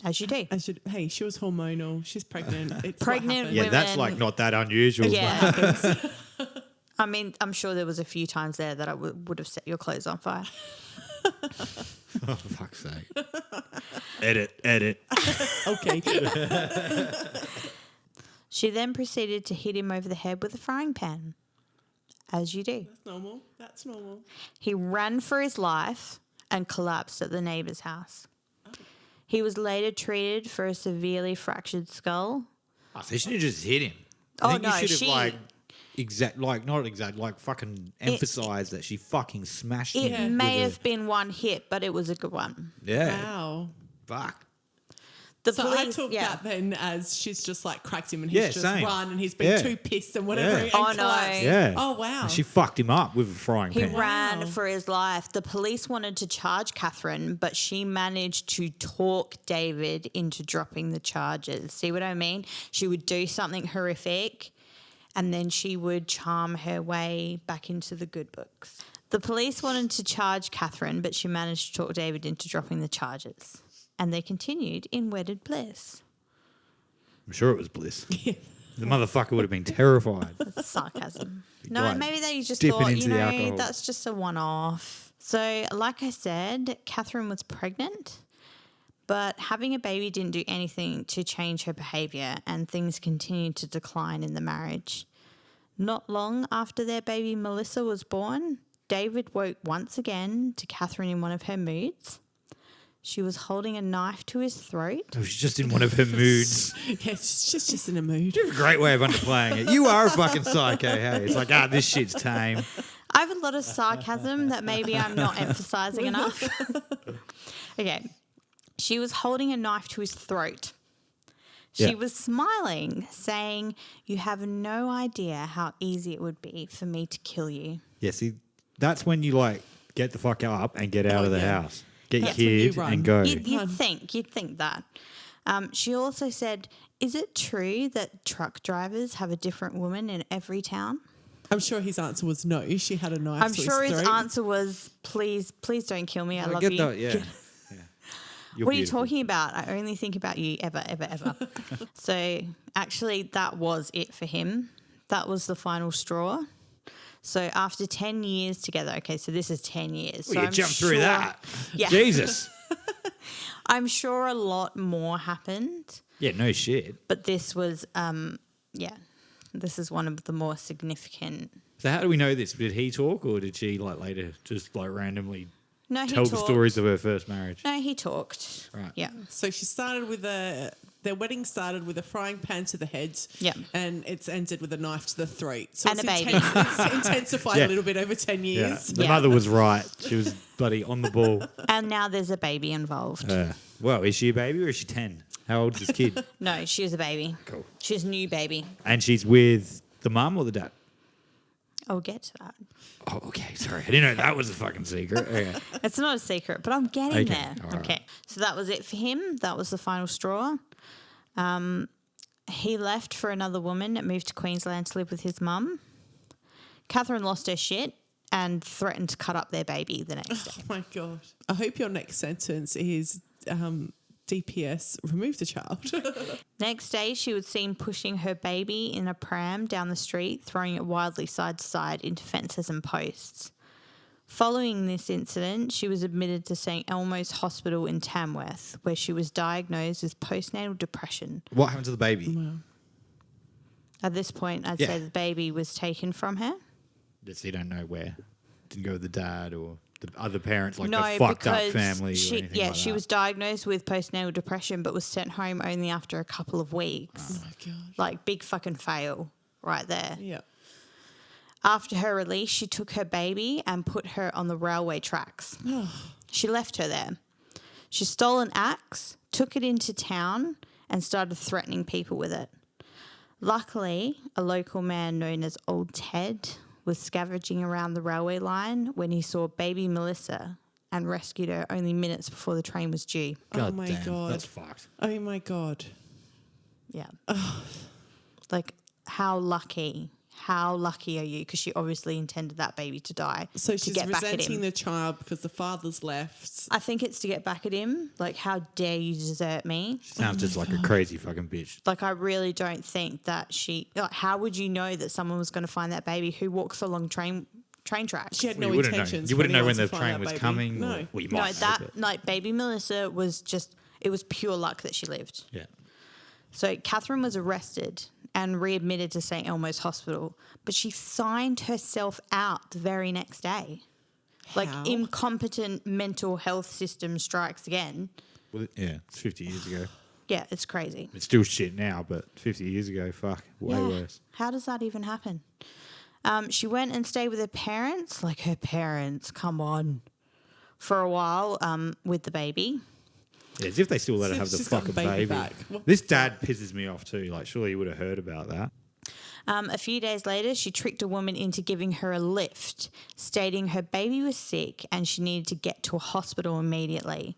as you do. Hey, she was hormonal. She's pregnant. It's Pregnant what Yeah, happened. that's like not that unusual. Yeah. I mean, I'm sure there was a few times there that I would have set your clothes on fire. Oh, for fuck's sake. Edit. Okay. She then proceeded to hit him over the head with a frying pan, as you do. That's normal. That's normal. He ran for his life and collapsed at the neighbour's house. He was later treated for a severely fractured skull. Oh, so she didn't just hit him. Oh, I think no, you should have she- fucking emphasised that she fucking smashed It him. may with have been one hit, but it was a good one. Yeah. Wow. Fuck. The So police, I took yeah. that then as she's just like cracked him and he's Yeah, just same. run and he's been Yeah. too pissed and whatever. Yeah. And Oh, no. collapsed. Yeah. Oh, wow. And she fucked him up with a frying He pan. ran for his life. The police wanted to charge Catherine, but she managed to talk David into dropping the charges. See what I mean? She would do something horrific and then she would charm her way back into the good books. The police wanted to charge Catherine, but she managed to talk David into dropping the charges. And they continued in wedded bliss. I'm sure it was bliss. The motherfucker would have been terrified. That's sarcasm. No, Like, maybe they just dipping thought, into the alcohol. that's just a one-off. So, like I said, Catherine was pregnant, but having a baby didn't do anything to change her behaviour, and things continued to decline in the marriage. Not long after their baby Melissa was born, David woke once again to Catherine in one of her moods. She was holding a knife to his throat. It was just in one of her moods. Yes, she's just in a mood. You have a great way of underplaying it. You are a fucking psycho, hey? It's like, this shit's tame. I have a lot of sarcasm that maybe I'm not emphasising enough. Okay. She was holding a knife to his throat. She Yeah. was smiling, saying, "You have no idea how easy it would be for me to kill you." Yeah, see, that's when you like get the fuck up and get out of the yeah. house. Get That's your when you kid run. and go. You'd think that. She also said, "Is it true that truck drivers have a different woman in every town?" I'm sure his answer was no. She had a knife I'm to sure his his throat. answer was, "Please don't kill me. I love get you." that, yeah. You're What are you beautiful. talking about? I only think about you ever. So actually that was it for him. That was the final straw. So after 10 years together, okay, so this is 10 years. Well, so you I'm jumped through sure- that. Yeah. Jesus. I'm sure a lot more happened, Yeah, no shit. but this was, this is one of the more significant. So how do we know this? Did he talk or did she like later just like randomly No, he tell talked. the stories of her first marriage? No, he talked. Right. Yeah. So she started with their wedding started with a frying pan to the head. Yeah. And it's ended with a knife to the throat. So And it's a baby. it's intensified Yeah. a little bit over 10 Yeah. years. The Yeah. mother was right. She was bloody on the ball. And now there's a baby involved. Well, is she a baby or is she 10? How old is this kid? No, she was a baby. Cool. She's a new baby. And she's with the mum or the dad? I'll get to that. Oh, okay. Sorry. I didn't know that was a fucking secret. Okay. It's not a secret, but I'm getting Okay, there. all right. Okay. So that was it for him. That was the final straw. He left for another woman and moved to Queensland to live with his mum. Katherine lost her shit and threatened to cut up their baby the next day. Oh my God. I hope your next sentence is DPS, remove the child. Next day, she was seen pushing her baby in a pram down the street, throwing it wildly side to side into fences and posts. Following this incident, she was admitted to St Elmo's Hospital in Tamworth, where she was diagnosed with postnatal depression. What happened to the baby? At this point, I'd Yeah. say the baby was taken from her. So you don't know where. Didn't go with the dad or the other parents, like No, the fucked up because family. she, or anything yeah, like she that. was diagnosed with postnatal depression, but was sent home only after a couple of weeks. Oh my God. Like, big fucking fail right there. Yeah. After her release, she took her baby and put her on the railway tracks. She left her there. She stole an axe, took it into town, and started threatening people with it. Luckily, a local man known as Old Ted was scavenging around the railway line when he saw baby Melissa and rescued her only minutes before the train was due. Oh my damn, God. That's fucked. Oh my God. Yeah. Like, how lucky are you? Because she obviously intended that baby to die. So to she's get back at resenting him. the child because the father's left. I think it's to get back at him. Like, how dare you desert me? She sounds just like a crazy fucking bitch. Like, I really don't think that how would you know that someone was going to find that baby who walks along train tracks? She had Well, no you wouldn't know. intentions. You for wouldn't know when anyone the to find train that was baby. coming. No. Or, well, you No, might know, but- like, baby Melissa was it was pure luck that she lived. Yeah. So Katherine was arrested and readmitted to St Elmo's Hospital, but she signed herself out the very next day. Like, How? incompetent mental health system strikes again. Well, yeah, it's 50 years ago. Yeah, it's crazy. It's still shit now, but 50 years ago, fuck, way Yeah. worse. How does that even happen? She went and stayed with her parents, come on, for a while with the baby. Yeah, as if they still let her have the She's got fucking the baby baby. back. What This dad pisses me off too. Like, surely you would have heard about that. A few days later, she tricked a woman into giving her a lift, stating her baby was sick and she needed to get to a hospital immediately.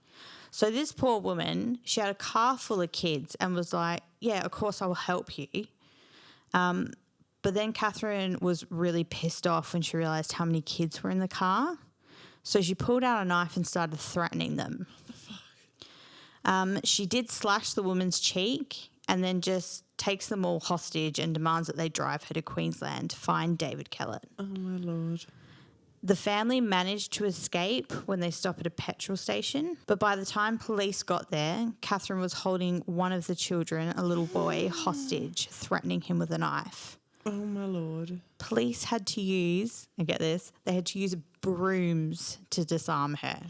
So this poor woman, she had a car full of kids and was like, yeah, of course I will help you. But then Katherine was really pissed off when she realised how many kids were in the car. So she pulled out a knife and started threatening them. She did slash the woman's cheek and then just takes them all hostage and demands that they drive her to Queensland to find David Kellett. Oh my Lord. The family managed to escape when they stopped at a petrol station, but by the time police got there, Katherine was holding one of the children, a little boy, hostage, threatening him with a knife. Oh my Lord. Police had to use, and get this, they had to use brooms to disarm her.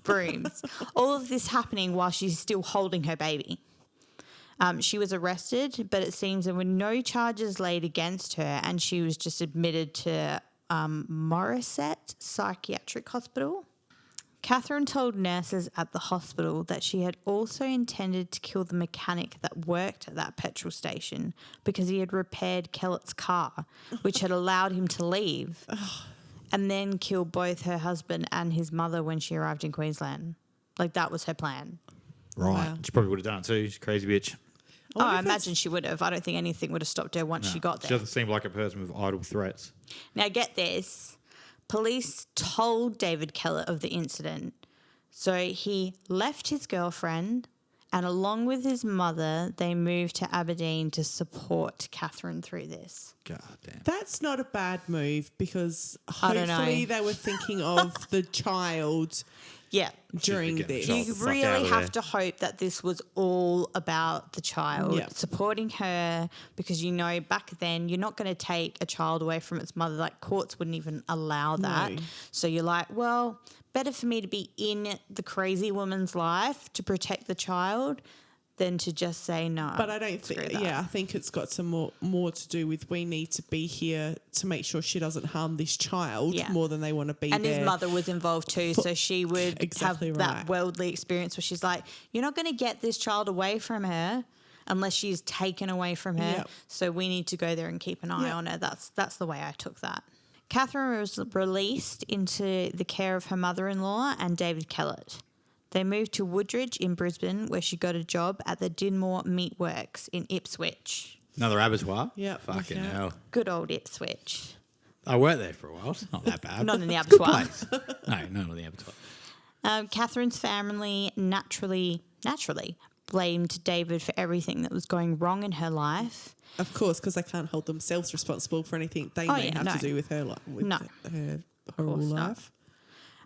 Brooms. All of this happening while she's still holding her baby. She was arrested, but it seems there were no charges laid against her, and she was just admitted to Morisset Psychiatric Hospital. Katherine told nurses at the hospital that she had also intended to kill the mechanic that worked at that petrol station because he had repaired Kellett's car, which had allowed him to leave, and then kill both her husband and his mother when she arrived in Queensland. Like, that was her plan. Right. Wow. She probably would have done it too. She's a crazy bitch. I imagine she would have. I don't think anything would have stopped her once she got She there. doesn't seem like a person with idle threats. Now, get this. Police told David Kellett of the incident. So he left his girlfriend and along with his mother, they moved to Aberdeen to support Katherine through this. God damn. That's not a bad move because I don't know. hopefully they were thinking of the child Yeah. during She's the this. child. You the fuck really outta have there. to hope that this was all about the child, Yeah. supporting her, because, you know, back then you're not going to take a child away from its mother. Like, courts wouldn't even allow that. No. So you're like, well, better for me to be in the crazy woman's life to protect the child than to just say no. But I don't think. Yeah, I think it's got some more to do with we need to be here to make sure she doesn't harm this child more than they want to be and there. his mother was involved too, so she would Exactly have right. that worldly experience where she's like, you're not going to get this child away from her unless she's taken away from her. Yep. So we need to go there and keep an eye on her. That's the way I took that. Katherine was released into the care of her mother-in-law and David Kellett. They moved to Woodridge in Brisbane, where she got a job at the Dinmore Meat Works in Ipswich. Another abattoir? Yep. Fucking Okay. hell. Good old Ipswich. I worked there for a while. It's not that bad. Not in the It's a good abattoir. place. No, not in the abattoir. Catherine's family naturally blamed David for everything that was going wrong in her life. Of course, because they can't hold themselves responsible for anything they may have to do with her life. Her horrible life.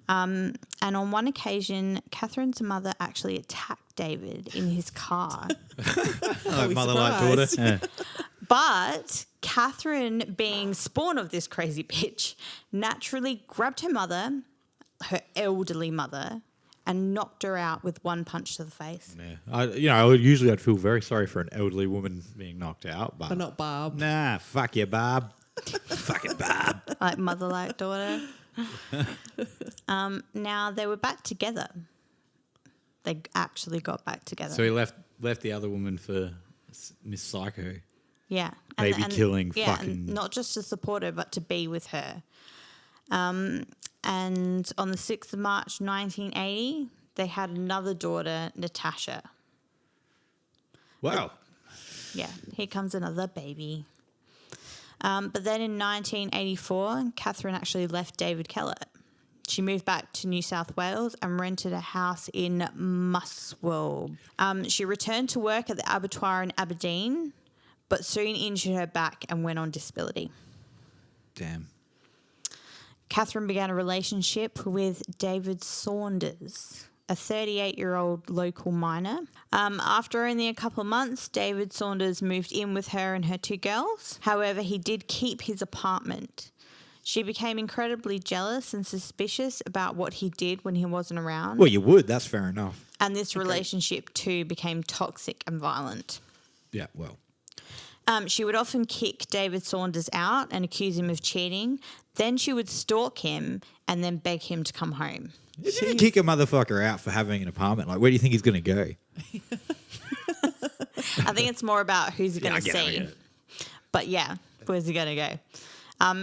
And on one occasion, Catherine's mother actually attacked David in his car. Like mother, like daughter. Yeah. But Katherine, being spawn of this crazy bitch, naturally grabbed her mother, her elderly mother, and knocked her out with one punch to the face. Yeah. I'd feel very sorry for an elderly woman being knocked out, but not Barb. Nah, fuck you, Barb. Fucking Barb. Like mother, like daughter. Now they were back together. They actually got back together. So he left the other woman for Miss Psycho. Yeah. Baby killing yeah, fucking... and not just to support her, but to be with her. And on the 6th of March 1980, they had another daughter, Natasha. Wow. Yeah, here comes another baby. But then in 1984, Katherine actually left David Kellett. She moved back to New South Wales and rented a house in Muswell. She returned to work at the abattoir in Aberdeen, but soon injured her back and went on disability. Damn. Katherine began a relationship with David Saunders, a 38-year-old local miner. After only a couple of months, David Saunders moved in with her and her two girls. However, he did keep his apartment. She became incredibly jealous and suspicious about what he did when he wasn't around. Well, you would. That's fair enough. And this relationship, too, became toxic and violent. Yeah, well. She would often kick David Saunders out and accuse him of cheating. Then she would stalk him and then beg him to come home. If you kick a motherfucker out for having an apartment, like, where do you think he's going to go? I think it's more about who's he going to see. But yeah, where's he going to go?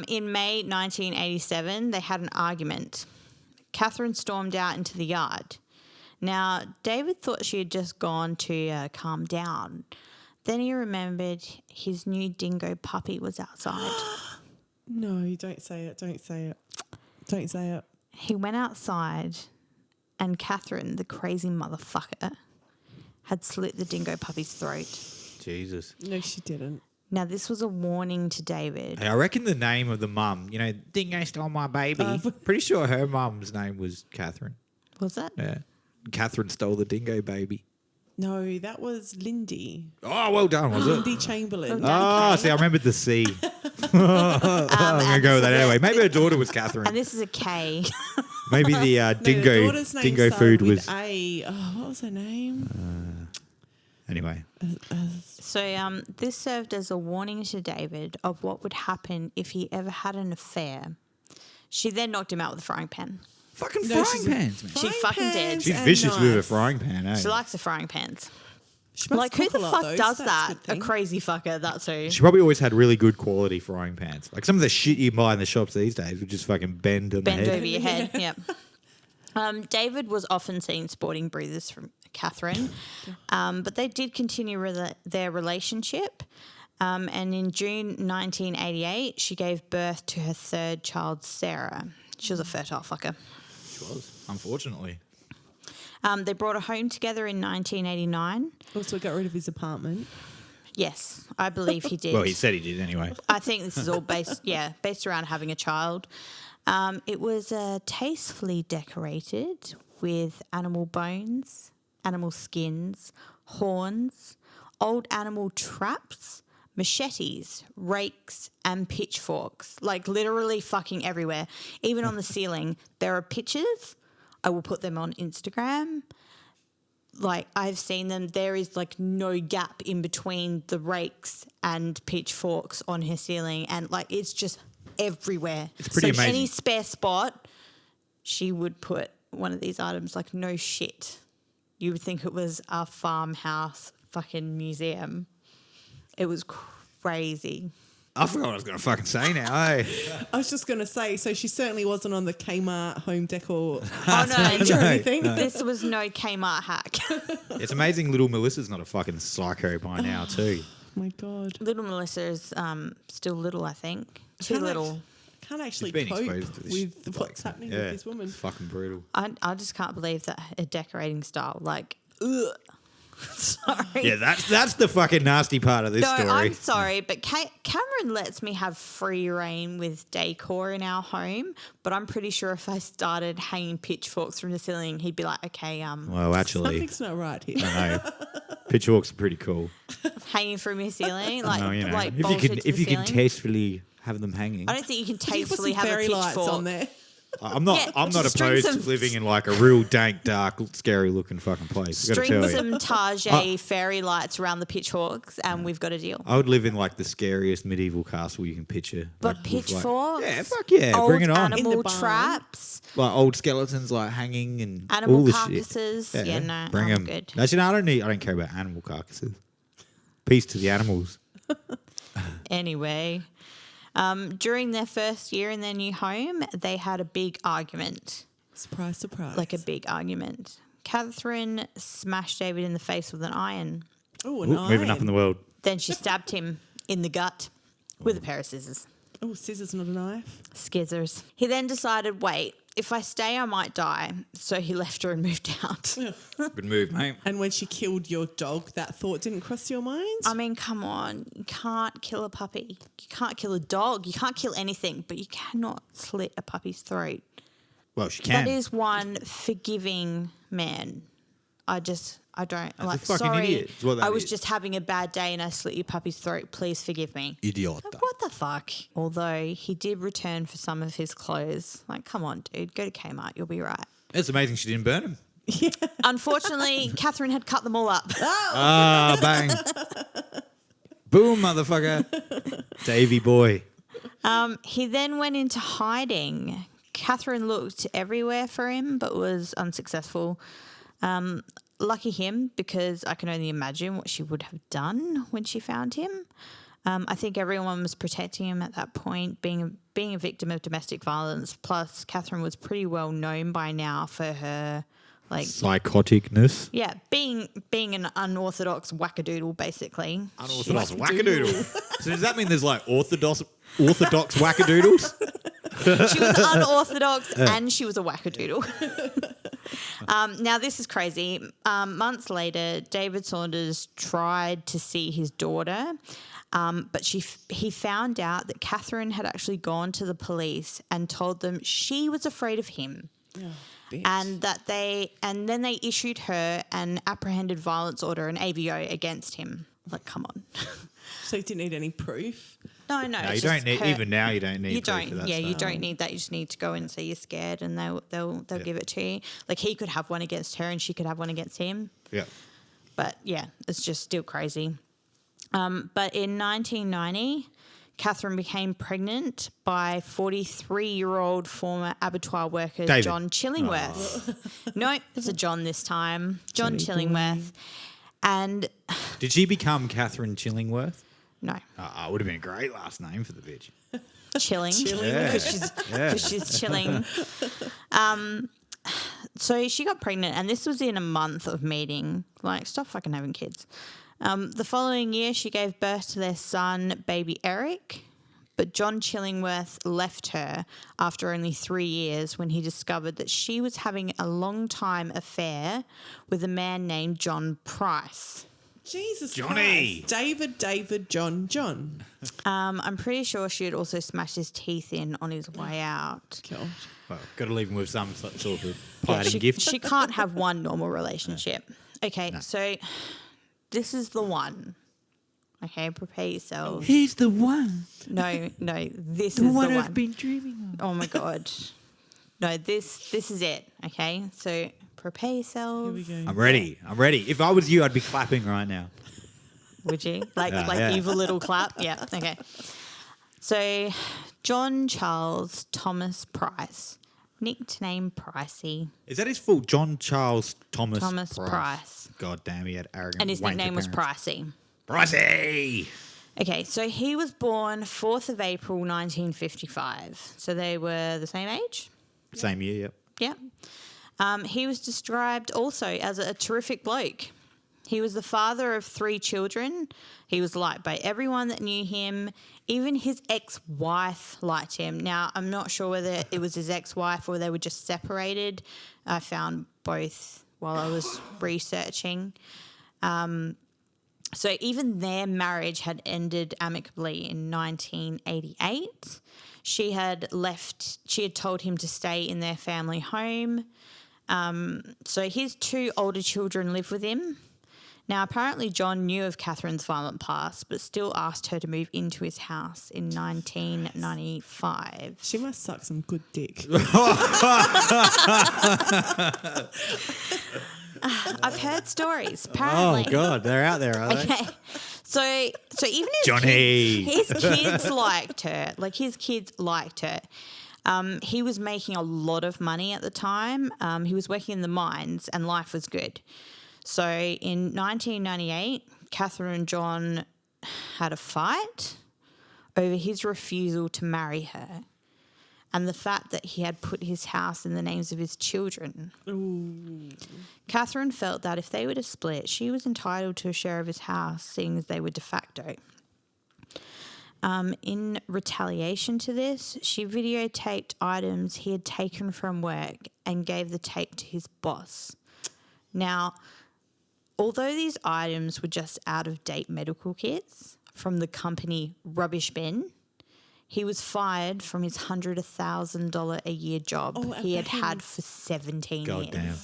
In May 1987, they had an argument. Katherine stormed out into the yard. Now, David thought she had just gone to calm down. Then he remembered his new dingo puppy was outside. No, don't say it. Don't say it. Don't say it. He went outside and Katherine, the crazy motherfucker, had slit the dingo puppy's throat. Jesus. No, she didn't. Now, this was a warning to David. Hey, I reckon the name of the mum, Dingo stole my baby. Pretty sure her mum's name was Catherine. Was it? Yeah. Catherine stole the dingo baby. No, that was Lindy. Oh, well done, was it? Lindy Chamberlain. Oh, see, I remembered the C. I'm going to go with that anyway. Maybe her daughter was Catherine. And this is a K. Maybe the the daughter's name dingo started food with was... A. Oh, what was her name? Anyway. So this served as a warning to David of what would happen if he ever had an affair. She then knocked him out with a frying pan. Fucking frying pans, man. She fucking did. She's vicious with a frying pan, eh? She likes the frying pans. She must Like, who cook the a lot, fuck though, does so that's that? a good thing. A crazy fucker, that's who. She probably always had really good quality frying pans. Like some of the shit you buy in the shops these days would just fucking bend on the Bend head. over your head, yep. David was often seen sporting bruises from Katherine, but they did continue their relationship. And in June 1988, she gave birth to her third child, Sarah. She was a fertile fucker. She was, unfortunately. They brought her home together in 1989. Also got rid of his apartment. Yes, I believe he did. Well, he said he did anyway. I think this is all based around having a child. It was tastefully decorated with animal bones, animal skins, horns, old animal traps, machetes, rakes, and pitchforks. Like literally fucking everywhere. Even on the ceiling, there are pictures. I will put them on Instagram. like I've seen them, there is like no gap in between the rakes and pitchforks on her ceiling, and like it's just everywhere. It's pretty amazing. Any spare spot, she would put one of these items. Like no shit, you would think it was a farmhouse fucking museum. It was crazy. I forgot what I was going to fucking say now. Eh? I was just going to say, so she certainly wasn't on the Kmart home decor Oh page or no, anything. this was no Kmart hack. It's amazing little Melissa's not a fucking psycho by now too. Oh my God. Little Melissa is still little, I think. Too Can't little. Can't actually She's been cope exposed to this with shit, what's like, happening yeah, with this woman. It's fucking brutal. I just can't believe that a decorating style. Like, ugh. Sorry. Yeah, that's the fucking nasty part of this No, story. I'm sorry, but Cameron lets me have free reign with decor in our home, but I'm pretty sure if I started hanging pitchforks from the ceiling, he'd be like, okay, Well, actually, Something's not right here. I know. Pitchforks are pretty cool. hanging from your ceiling, like, No, you know, like if you can tastefully have them hanging. I don't think you can Could you put tastefully some have a fairy pitchfork. lights on there? I'm not. Yeah, I'm not just string opposed some- to living in like a real dank, dark, scary looking fucking place. I gotta String tell you. some Target fairy lights around the pitchforks, and we've got a deal. I would live in like the scariest medieval castle you can picture. But Like, with, like- pitchforks? yeah, fuck yeah, Old bring it on. In animal the barn. traps. Like old skeletons, like hanging and Animal all the carcasses. shit. Yeah, no, bring I'm them. good. Actually, no, I don't care about animal carcasses. Peace to the animals. Anyway, during their first year in their new home, they had a big argument. Surprise, surprise. Like a big argument. Catherine smashed David in the face with an iron. Oh, Ooh, moving up in the world. Then she stabbed him in the gut with a pair of scissors. Oh, scissors, not a knife. Skizzers. He then decided, wait, if I stay, I might die. So he left her and moved out. Good move, mate. And when she killed your dog, that thought didn't cross your mind? I mean, come on. You can't kill a puppy. You can't kill a dog. You can't kill anything, but you cannot slit a puppy's throat. Well, she can. That is one forgiving man. I don't That's a like. fucking Sorry, idiot. It's what that I was is. just having a bad day and I slit your puppy's throat. Please forgive me. Idiota. Like, what the fuck? Although he did return for some of his clothes. Like, come on, dude, go to Kmart. You'll be right. It's amazing she didn't burn him. Unfortunately, Catherine had cut them all up. Ah, bang. Boom, motherfucker. Davy boy. He then went into hiding. Catherine looked everywhere for him, but was unsuccessful. Lucky him, because I can only imagine what she would have done when she found him. I think everyone was protecting him at that point, being a victim of domestic violence. Plus, Catherine was pretty well known by now for her, like, Psychoticness. yeah, being an unorthodox wackadoodle, basically. Unorthodox wackadoodle. So does that mean there's like orthodox wackadoodles? She was unorthodox and she was a wackadoodle. Now, this is crazy. Months later, David Saunders tried to see his daughter, but he found out that Catherine had actually gone to the police and told them she was afraid of him. Oh, bitch. And then they issued her an apprehended violence order, an AVO, against him. Like, come on. So you didn't need any proof? No, No, it's you just don't need. her- Even now, you don't need. You proof don't. for that Yeah, you stuff. don't need that. You just need to go and say you're scared, and they'll give it to you. Like, he could have one against her, and she could have one against him. Yeah. But yeah, it's just still crazy. But in 1990, Catherine became pregnant by 43-year-old former abattoir worker David. John Chillingworth. No, it's a John this time. John Johnny boy. Chillingworth. And Did she become Catherine Chillingworth? no, It would have been a great last name for the bitch. chilling. Yeah. Because she's chilling. So she got pregnant, and this was in a month of meeting. Like, stop fucking having kids. The following year, she gave birth to their son, baby Eric. But John Chillingworth left her after only 3 years when he discovered that she was having a long-time affair with a man named John Price. Jesus Johnny. Christ. David, John. I'm pretty sure she had also smashed his teeth in on his way out. God. Well, got to leave him with some sort of Yeah, parting gift. she can't have one normal relationship. Okay, so this is the one. Okay, prepare yourselves. He's the one. No, this is the one. been dreaming of. Oh my God. No, this is it. Okay, so prepare yourselves. Here we go. I'm ready. If I was you, I'd be clapping right now. Would you like Yeah. evil little clap? Yeah. Okay. So, John Charles Thomas Price, nickname Pricey. Is that his full? John Charles Thomas Price. God damn, he had arrogant. And his wanker nickname was parents. Pricey. Pricey. Okay, so he was born 4th of April 1955. So they were the same age? Same year, yep. Yeah. He was described also as a terrific bloke. He was the father of 3 children. He was liked by everyone that knew him. Even his ex-wife liked him. Now, I'm not sure whether it was his ex-wife or they were just separated. I found both while I was researching. So even their marriage had ended amicably in 1988. She had told him to stay in their family home. So his 2 older children live with him. Now, apparently John knew of Katherine's violent past, but still asked her to move into his house in 1995. She must suck some good dick. I've heard stories, apparently. Oh God, they're out there, are they? Okay. So even Johnny. his kids liked her. Like, his kids liked her. He was making a lot of money at the time. He was working in the mines and life was good. So in 1998, Katherine and John had a fight over his refusal to marry her and the fact that he had put his house in the names of his children. Ooh. Katherine felt that if they were to split, she was entitled to a share of his house, seeing as they were de facto. In retaliation to this, she videotaped items he had taken from work and gave the tape to his boss. Now, although these items were just out-of-date medical kits from the company Rubbish Bin, he was fired from his $100,000 a year job he had had for 17 God years. damn.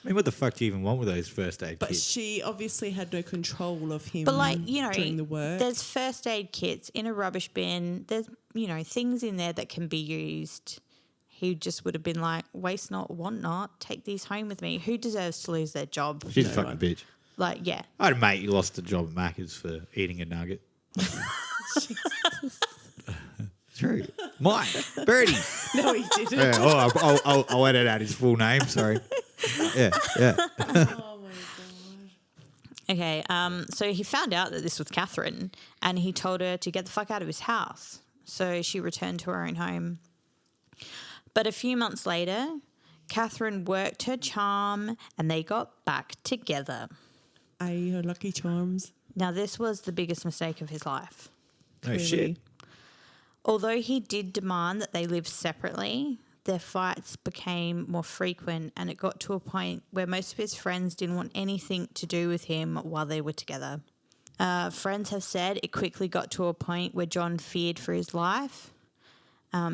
I mean, what the fuck do you even want with those first aid But kits? she obviously had no control of him But, like, you know, during the work. there's first aid kits in a rubbish bin. There's, you know, things in there that can be used. He just would have been like, waste not, want not, take these home with me. Who deserves to lose their job? She's a fucking bitch. Like, yeah. I had a mate who lost a job at Macca's for eating a nugget. True. Mike. Birdie. No, he didn't. Yeah, I'll edit out his full name, sorry. Yeah. Oh, my God. Okay, so he found out that this was Katherine and he told her to get the fuck out of his house. So she returned to her own home. But a few months later, Katherine worked her charm and they got back together. Aye, her lucky charms. Now, this was the biggest mistake of his life. No shit. Although he did demand that they live separately, their fights became more frequent and it got to a point where most of his friends didn't want anything to do with him while they were together. Friends have said it quickly got to a point where John feared for his life.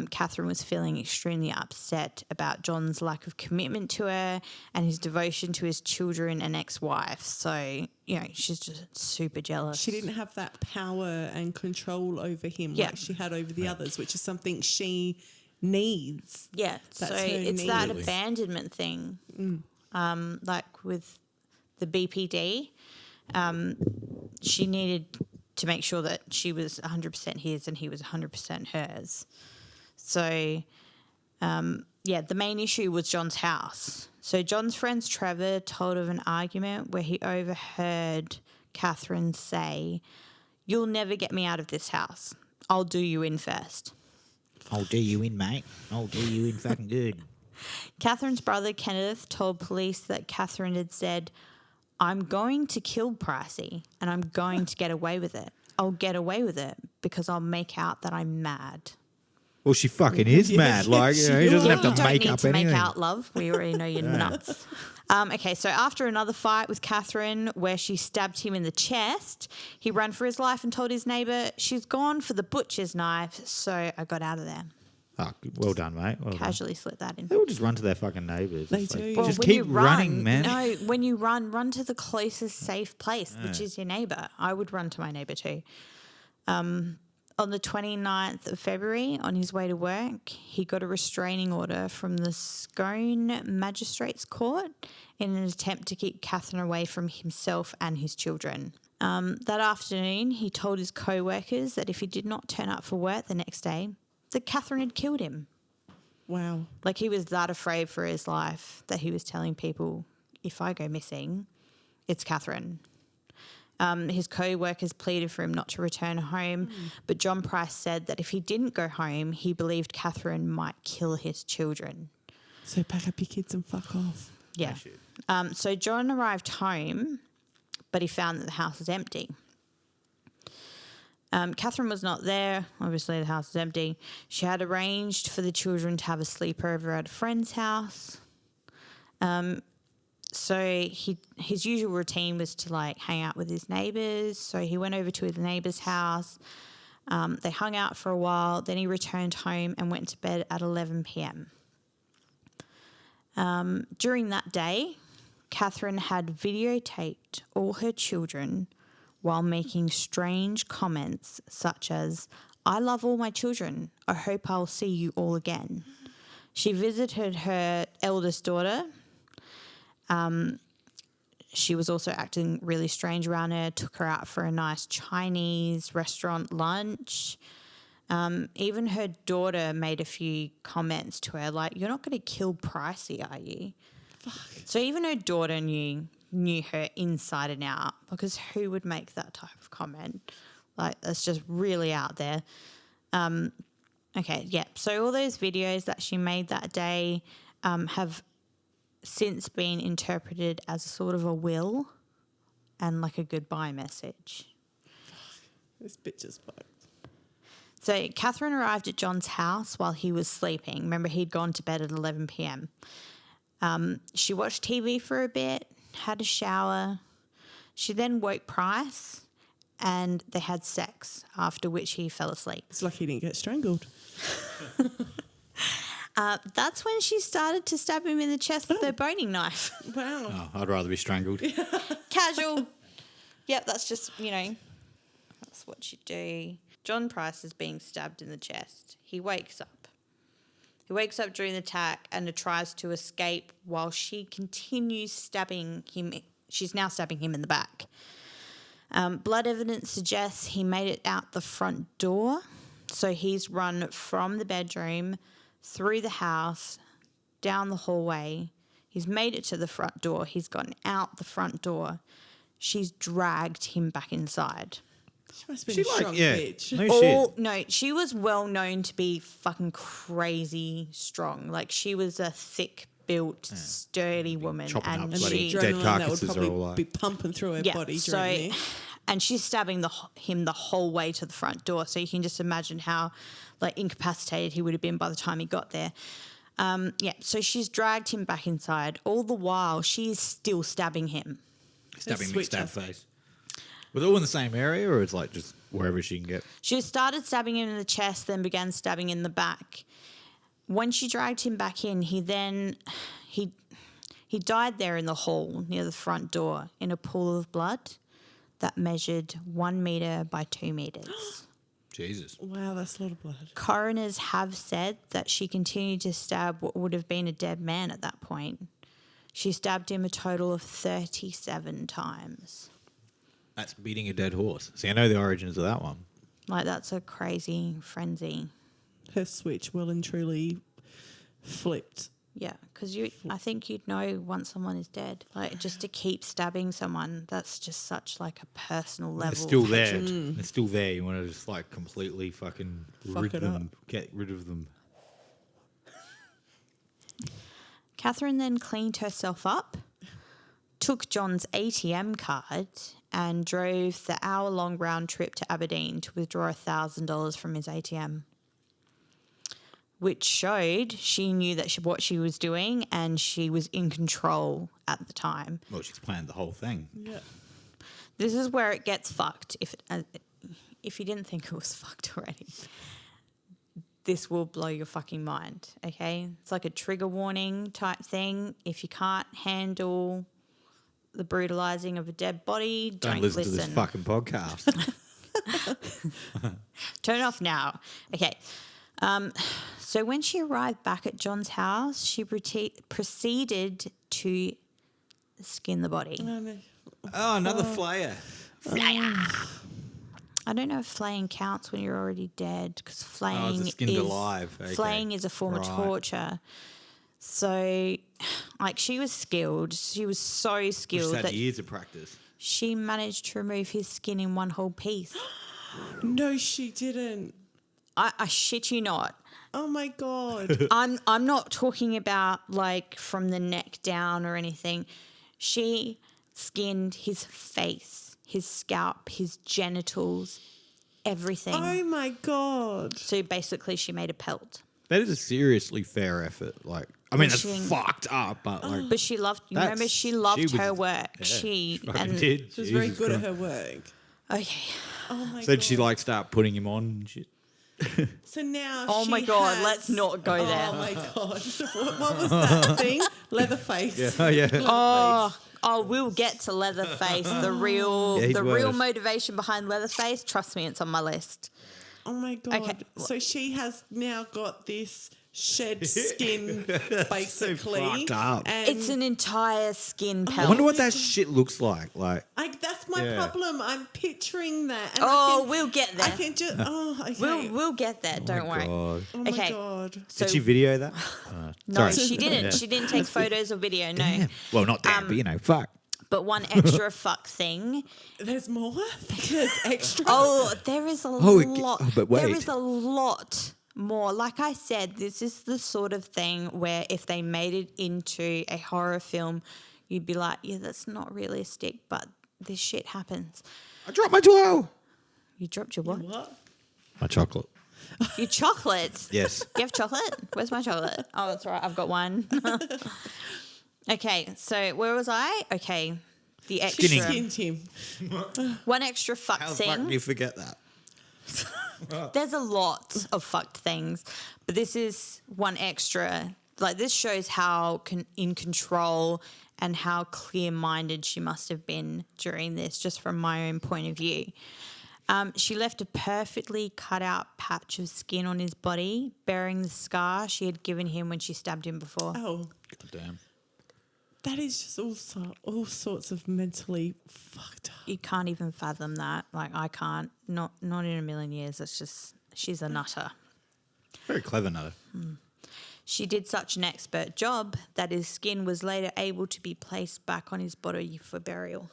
Katherine was feeling extremely upset about John's lack of commitment to her and his devotion to his children and ex-wife. So, you know, she's just super jealous. She didn't have that power and control over him like she had over the others, which is something she needs. Yeah, That's so her it's need. that abandonment thing. Like with the BPD, she needed to make sure that she was 100% his and he was 100% hers. So, the main issue was John's house. So John's friend Trevor told of an argument where he overheard Katherine say, "You'll never get me out of this house. I'll do you in first." I'll do you in, mate. I'll do you in fucking good. Katherine's brother Kenneth told police that Katherine had said, "I'm going to kill Pricey and I'm going to get away with it. I'll get away with it because I'll make out that I'm mad." Well, she fucking is mad. Like, you know, he doesn't have You to don't make need up to anything. make out love. We already know you're nuts. Okay, so after another fight with Katherine where she stabbed him in the chest, he ran for his life and told his neighbour, "She's gone for the butcher's knife, so I got out of there." Oh, well done, mate. Well done. Casually slipped that in. They all just run to their fucking neighbours. They It's do. like, Well, just when keep you running, man. No, when you run to the closest safe place, which is your neighbour. I would run to my neighbour too. On the 29th of February, on his way to work, he got a restraining order from the Scone Magistrates Court in an attempt to keep Katherine away from himself and his children. That afternoon, he told his co-workers that if he did not turn up for work the next day, that Katherine had killed him. Wow. Like, he was that afraid for his life that he was telling people, if I go missing, it's Katherine. His co-workers pleaded for him not to return home, but John Price said that if he didn't go home, he believed Katherine might kill his children. So pack up your kids and fuck off. Yeah. So John arrived home, but he found that the house was empty. Katherine was not there. Obviously, the house was empty. She had arranged for the children to have a sleepover at a friend's house. So his usual routine was to like hang out with his neighbours. So he went over to his neighbour's house. They hung out for a while. Then he returned home and went to bed at 11 p.m. During that day, Katherine had videotaped all her children while making strange comments such as, "I love all my children. I hope I'll see you all again." She visited her eldest daughter. She was also acting really strange around her, took her out for a nice Chinese restaurant lunch. Even her daughter made a few comments to her, like, "You're not going to kill Pricey, are you?" Fuck. So even her daughter knew her inside and out, because who would make that type of comment? Like, that's just really out there. Okay, yeah. So all those videos that she made that day have since been interpreted as a sort of a will and like a goodbye message. This bitch is fucked. So Katherine arrived at John's house while he was sleeping. Remember, he'd gone to bed at 11 p.m. She watched TV for a bit, had a shower. She then woke Price and they had sex, after which he fell asleep. It's like he didn't get strangled. That's when she started to stab him in the chest with her boning knife. Wow. Oh, I'd rather be strangled. Casual. Yep, that's just, that's what you do. John Price is being stabbed in the chest. He wakes up. He wakes up during the attack and tries to escape while she continues stabbing him. She's now stabbing him in the back. Blood evidence suggests he made it out the front door. So he's run from the bedroom, through the house, down the hallway. He's made it to the front door. He's gotten out the front door. She's dragged him back inside. She must have been a strong bitch. No shit. She was well known to be fucking crazy strong. Like, she was a thick-built, sturdy woman. Chopping up And bloody she, dead Adrenaline that would carcasses are all probably like... be pumping through her body during this. And she's stabbing him the whole way to the front door. So you can just imagine how incapacitated he would have been by the time he got there. So she's dragged him back inside. All the while, she is still stabbing him. Stabbing me, stab face. Was it all in the same area, or it's like just wherever she can get? She started stabbing him in the chest, then began stabbing in the back. When she dragged him back in, he died there in the hall near the front door in a pool of blood that measured 1 metre by 2 metres. Jesus. Wow, that's a lot of blood. Coroners have said that she continued to stab what would have been a dead man at that point. She stabbed him a total of 37 times. That's beating a dead horse. See, I know the origins of that one. Like, that's a crazy frenzy. Her switch well and truly flipped. Yeah, because I think you'd know once someone is dead. Like, just to keep stabbing someone, that's just such like a personal level. They're still of there. hatred. They're still there. You want to just like completely fucking rid it them, up. get rid of them. Katherine then cleaned herself up, took John's ATM card and drove the hour-long round trip to Aberdeen to withdraw $1,000 from his ATM, which showed she knew that what she was doing and she was in control at the time. Well, she's planned the whole thing. Yeah. This is where it gets fucked. If you didn't think it was fucked already, this will blow your fucking mind, okay? It's like a trigger warning type thing. If you can't handle the brutalising of a dead body, don't listen listen. to this fucking podcast. Turn it off now. Okay. So when she arrived back at John's house, she proceeded to skin the body. Oh, another flayer. I don't know if flaying counts when you're already dead, because flaying it's skinned alive. Okay. Flaying is a form of torture. So, like, she was skilled. She was so skilled She's had that years of practice. she managed to remove his skin in one whole piece. No, she didn't. I shit you not. Oh my God. I'm not talking about like from the neck down or anything. She skinned his face, his scalp, his genitals, everything. Oh my God. So basically she made a pelt. That is a seriously fair effort. Like, I mean, that's Pushing. fucked up, but like, But she loved, you remember, she loved her work. yeah, She fucking and did. She was very Jesus good at Christ. her work. okay. Oh my So God. did she like start putting him on and shit? So now Oh she my God, has- let's not go there. Oh my God. What was that thing? Leatherface. Yeah, oh, yeah. Oh, we'll get to Leatherface. The real, Yeah, he's the real worse. motivation behind Leatherface. Trust me, it's on my list. Oh my God. Okay. So she has now got this shed skin, basically. fucked up. And It's an entire skin I pelt. wonder what that shit looks like. Like, that's my Yeah. problem. I'm picturing that. And Oh, I can, we'll get I there. can just. Oh, okay. We'll get there. Don't worry. God. Oh my Okay. God. So Did she video that? no, sorry. she didn't. Yeah. She didn't take photos or video. No. Damn. Well, not damn, but you know, fuck. But one extra fuck thing. There's more? There's extra? Oh, there is a it- lot. but There wait. is a lot more. Like I said, this is the sort of thing where if they made it into a horror film, you'd be like, yeah, that's not realistic, but this shit happens. I dropped my 12. You dropped your what? What? My chocolate. Your chocolate. Yes. You have chocolate? Where's my chocolate? Oh, that's all right. I've got one. Okay, so where was I? Okay, the extra. Skinning. Skinned him. One extra fuck How the fuck do thing. you forget that? There's a lot of fucked things, but this is one extra. Like, this shows how in control and how clear-minded she must have been during this, just from my own point of view. She left a perfectly cut-out patch of skin on his body, bearing the scar she had given him when she stabbed him before. Oh, God damn. that is just all sorts of mentally fucked up. You can't even fathom that. Like, I can't. Not in a million years. It's just, she's a nutter. Very clever, no. She did such an expert job that his skin was later able to be placed back on his body for burial.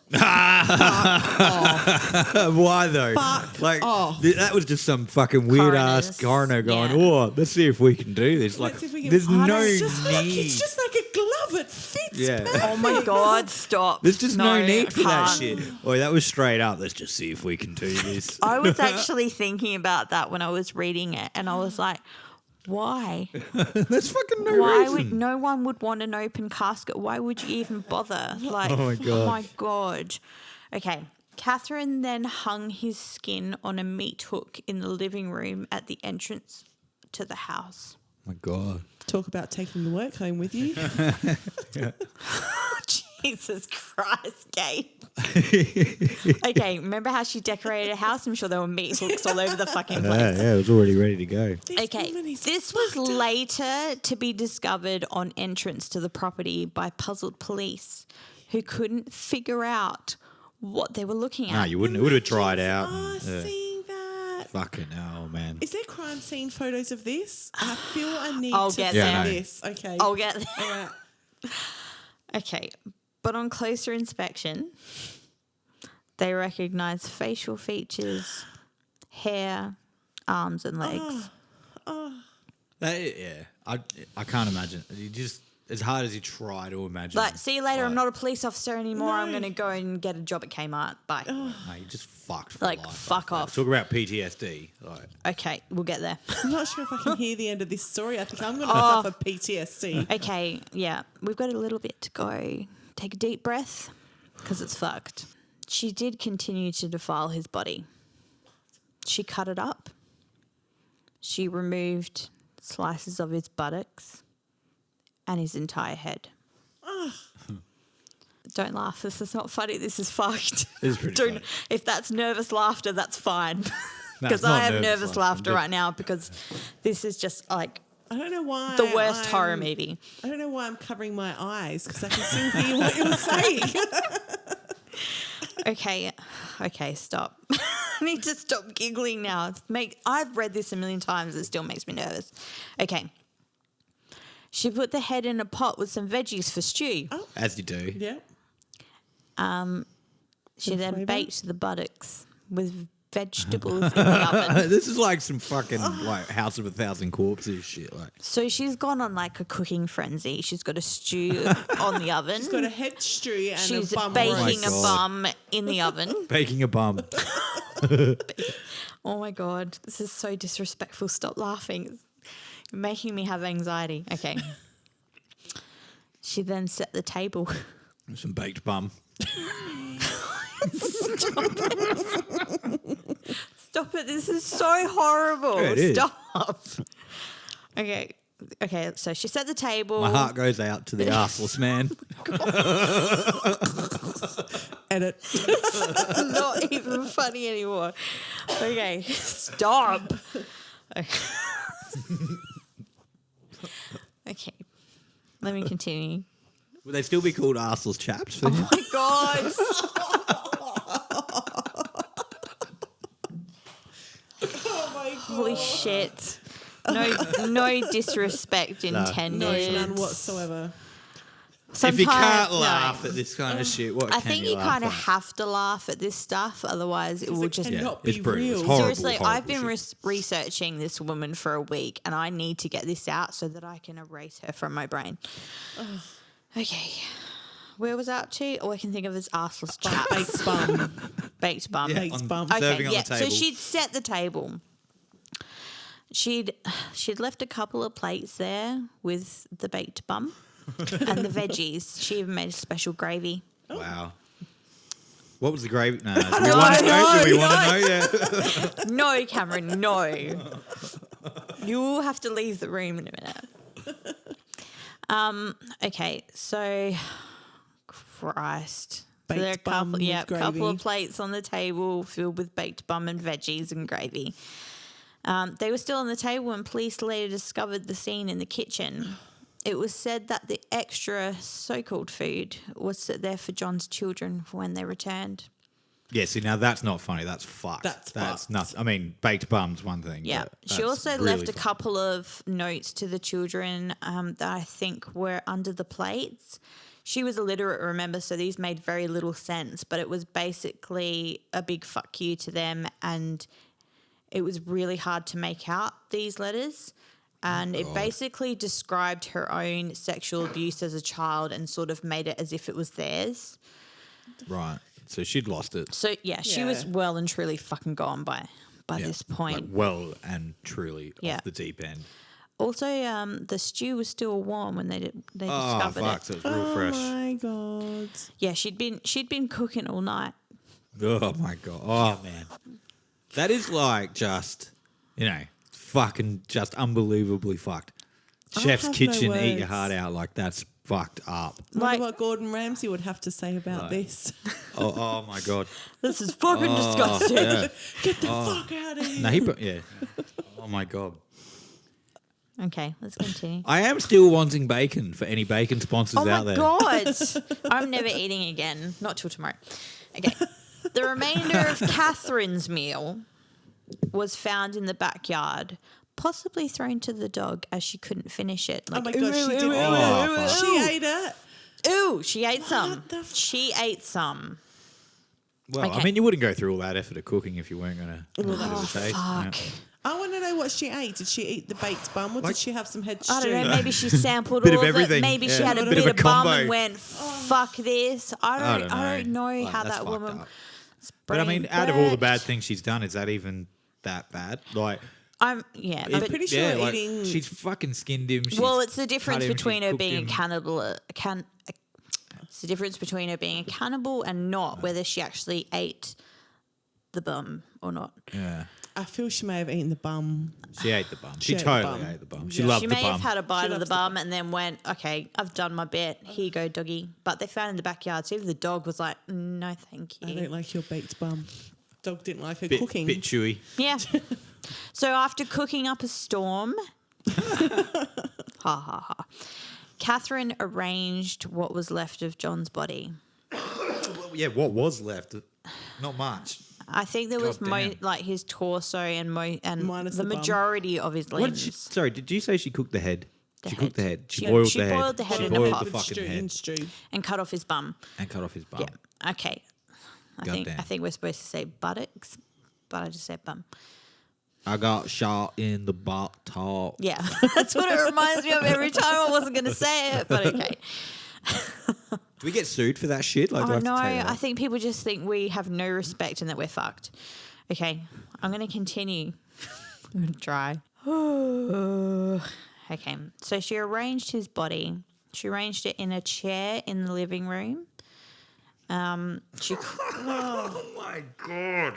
Why though? Fuck like off. That was just some fucking weird ass coroner going, Yeah. "Oh, let's see if we can do this." Like, Let's see if we can- there's Oh, no it's just like, need. it's just like a glove. It fits. Yeah. perfect. Oh my God, stop. There's just no need for that can't. shit. Oh, that was straight up. Let's just see if we can do this. I was actually thinking about that when I was reading it, and I was like, why? There's fucking no Why reason. would no one would want an open casket? Why would you even bother? Like, Oh my oh God. my God. Okay. Katherine then hung his skin on a meat hook in the living room at the entrance to the house. Oh my God. Talk about taking the work home with you. Jesus Christ, Kate. Okay, remember how she decorated a house? I'm sure there were meat hooks all over the fucking place. Yeah, it was already ready to go. This Okay, woman is this was fucked up. later to be discovered on entrance to the property by puzzled police who couldn't figure out what they were looking No, at. you wouldn't. It would have dried out. Oh, and, yeah. seeing that. Fucking hell, man. Is there crime scene photos of this? I feel I need I'll to get see there. this. Okay. I'll get there. All right. Okay, but on closer inspection, they recognise facial features, hair, arms and legs. Yeah, I can't imagine. You just as hard as you try to imagine. Like, see you later, I'm like, not a police officer anymore. I'm No. going to go and get a job at Kmart. Bye. No, you just fucked. For Like, life fuck that. off. Talk about PTSD. Like, Okay, we'll get there. I'm not sure if I can hear the end of this story. I think I'm going to Oh. suffer PTSD. Okay, yeah, we've got a little bit to go. Take a deep breath, because it's fucked. She did continue to defile his body. She cut it up. She removed slices of his buttocks and his entire head. Don't laugh. This is not funny. This is fucked. It is pretty funny. If that's nervous laughter, that's fine. No, Because it's not I have nervous nervous laughter, laughter but- right now because this is just like I don't know why. the worst horror movie. I don't know why I'm covering my eyes because I can still hear what you're saying. Okay, stop. I need to stop giggling now. I've read this a million times. It still makes me nervous. Okay. She put the head in a pot with some veggies for stew. Oh. As you do. Yeah. She Some then flavour? baked the buttocks with vegetables in the oven. This is like some fucking like House of a Thousand Corpses shit. Like So she's gone on like a cooking frenzy. She's got a stew on the oven. She's got a head stew and She's a bum baking roast. a God. bum in the oven. baking a bum. Oh my God, this is so disrespectful. Stop laughing. It's making me have anxiety. Okay. She then set the table. Some baked bum. Stop it. This is so horrible. Yeah, it is. Stop. Okay. Okay, so she set the table. My heart goes out to the arseless man. Edit. Not even funny anymore. Okay, stop. Okay, let me continue. Would they still be called arseless chaps for him? My God. Oh my God. Holy shit. No disrespect intended. No, none whatsoever. If you can't no. laugh at this kind of shit, what I can think you you laugh kind of at? have to laugh at this stuff, otherwise it will it just. cannot it's be brutal. It's real. horrible, Seriously, horrible I've been shit. researching this woman for a week, and I need to get this out so that I can erase her from my brain. Okay, where was I up to? All I can think of is arseless chaps. Baked bum. Baked bum. Yeah, baked on- bum. Okay, serving on yeah. the So table. she'd set the table. She'd left a couple of plates there with the baked bum and the veggies. She even made a special gravy. Wow. What was the gravy? No, do we No, want to know? no, Do we want no. to know? Yeah. No, Cameron, no. You will have to leave the room in a minute. Okay, so Christ. So there are a Baked bum couple, with couple gravy. of plates on the table filled with baked bum and veggies and gravy. They were still on the table when police later discovered the scene in the kitchen. It was said that the extra so-called food was set there for John's children for when they returned. Yeah, see, now that's not funny. That's fucked. That's fucked. nothing. I mean, baked bum's one thing. Yeah. but She that's also really left a fucked. couple of notes to the children that I think were under the plates. She was illiterate, remember, so these made very little sense, but it was basically a big fuck you to them, and it was really hard to make out these letters. And it basically described her own sexual abuse as a child and sort of made it as if it was theirs. Right. So she'd lost it. So, yeah, she was Yeah. well and truly fucking gone by Yeah, this point. Like well and truly Yeah. off the deep end. Also, the stew was still warm when they Oh, discovered fuck. it. So it's real Oh fresh. my God. Yeah, she'd been cooking all night. Oh, my God. Oh, man. That is like just, fucking just unbelievably fucked. Chef's have no kitchen, eat your words. heart out. Like, that's fucked up. Wonder Like- what Gordon Ramsay would have to say about Right. this. Oh, my God. This is fucking disgusting. Yeah. Get the fuck out of here. No, yeah. Oh, my God. Okay, let's continue. I am still wanting bacon for any bacon sponsors Oh out my there. god, I'm never eating again. Not till tomorrow. Okay, the remainder of Catherine's meal was found in the backyard, possibly thrown to the dog as she couldn't finish it. Oh my God, she did ooh, eat ooh, it. She ate it. Ooh, she ate some. What the She ate some. Well, Okay. I mean, you wouldn't go through all that effort of cooking if you weren't going to Well, give it a Oh, taste. fuck. Yeah. I want to know what she ate. Did she eat the baked bum or Like- did she have some head stew? I don't know. Maybe she sampled Bit all of of it. everything, Maybe she yeah. had a Bit bit of a of bum combo. and went, "Fuck this." I don't know Like, how that's that fucked woman. up. But I mean, out of all the bad worked. things she's done, is that even that bad? Like, Yeah, I'm but pretty sure eating- she's fucking skinned him. She's well, it's the cut difference him, between she's her cooked being him. a cannibal. It's the difference between her being a cannibal and not, whether she actually ate the bum or not. Yeah. I feel she may have eaten the bum. She ate the bum. She She ate the totally bum. ate the bum. She Yeah. loved She the may bum. have had a bite of the loves the bum and then went, okay, I've done my bit. Here you go, doggy. But they found it in the backyard. So even the dog was like, no, thank I you. don't like your baked bum. Dog didn't like her bit, cooking. bit chewy. Yeah. So after cooking up a storm, ha ha ha, Katherine arranged what was left of John's body. Yeah, what was left? Not much. I think there was God damn. like his torso and Minus the the bum. majority of his What limbs. did sorry, did you say she cooked the head? The She cooked the head. head. She She- boiled she the head. boiled the head She in a boiled pot. the fucking Stew, in head stew. And cut off his bum. and cut off his bum. Yeah. Okay. I Goddamn. think we're supposed to say buttocks, but I just said bum. I got shot in the butt top. Yeah, that's what it reminds me of every time. I wasn't going to say it, but okay. Do we get sued for that shit? Like, do I Oh have to no, take that I off? think people just think we have no respect and that we're fucked. Okay, I'm going to continue. I'm going to try. Okay, so she arranged his body. She arranged it in a chair in the living room. She Oh my god.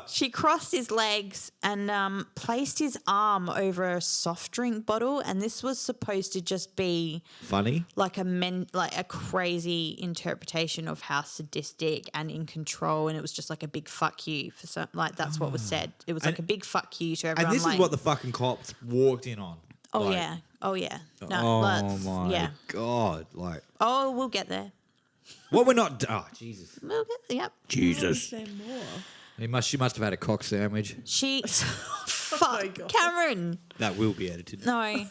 she crossed his legs and placed his arm over a soft drink bottle, and this was supposed to just be Funny. like a crazy interpretation of how sadistic and in control, and it was just like a big fuck you for some, like that's what was said. It was like a big fuck you to everyone. And this like, is what the fucking cops walked in on. oh Like, yeah, oh yeah, no, Oh let's, my yeah, god. Like, oh we'll get there. what we're not. Oh, Jesus. We'll get, yep. Jesus. Is there more? She must have had a cock sandwich. She, fuck, God. Cameron. That will be edited. No.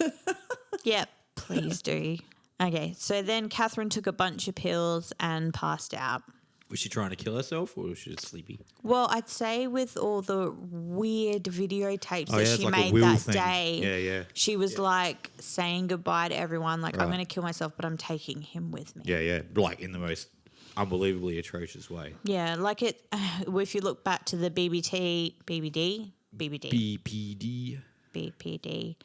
Yep, please do. Okay, so then Katherine took a bunch of pills and passed out. Was she trying to kill herself or was she just sleepy? Well, I'd say with all the weird videotapes Oh, that yeah, it's she like a made will that thing. day, Yeah. she was like saying goodbye to everyone, like, I'm Right. going to kill myself, but I'm taking him with me. Yeah. Like in the most unbelievably atrocious way. Yeah, like it, if you look back to the BBD, BPD. BPD,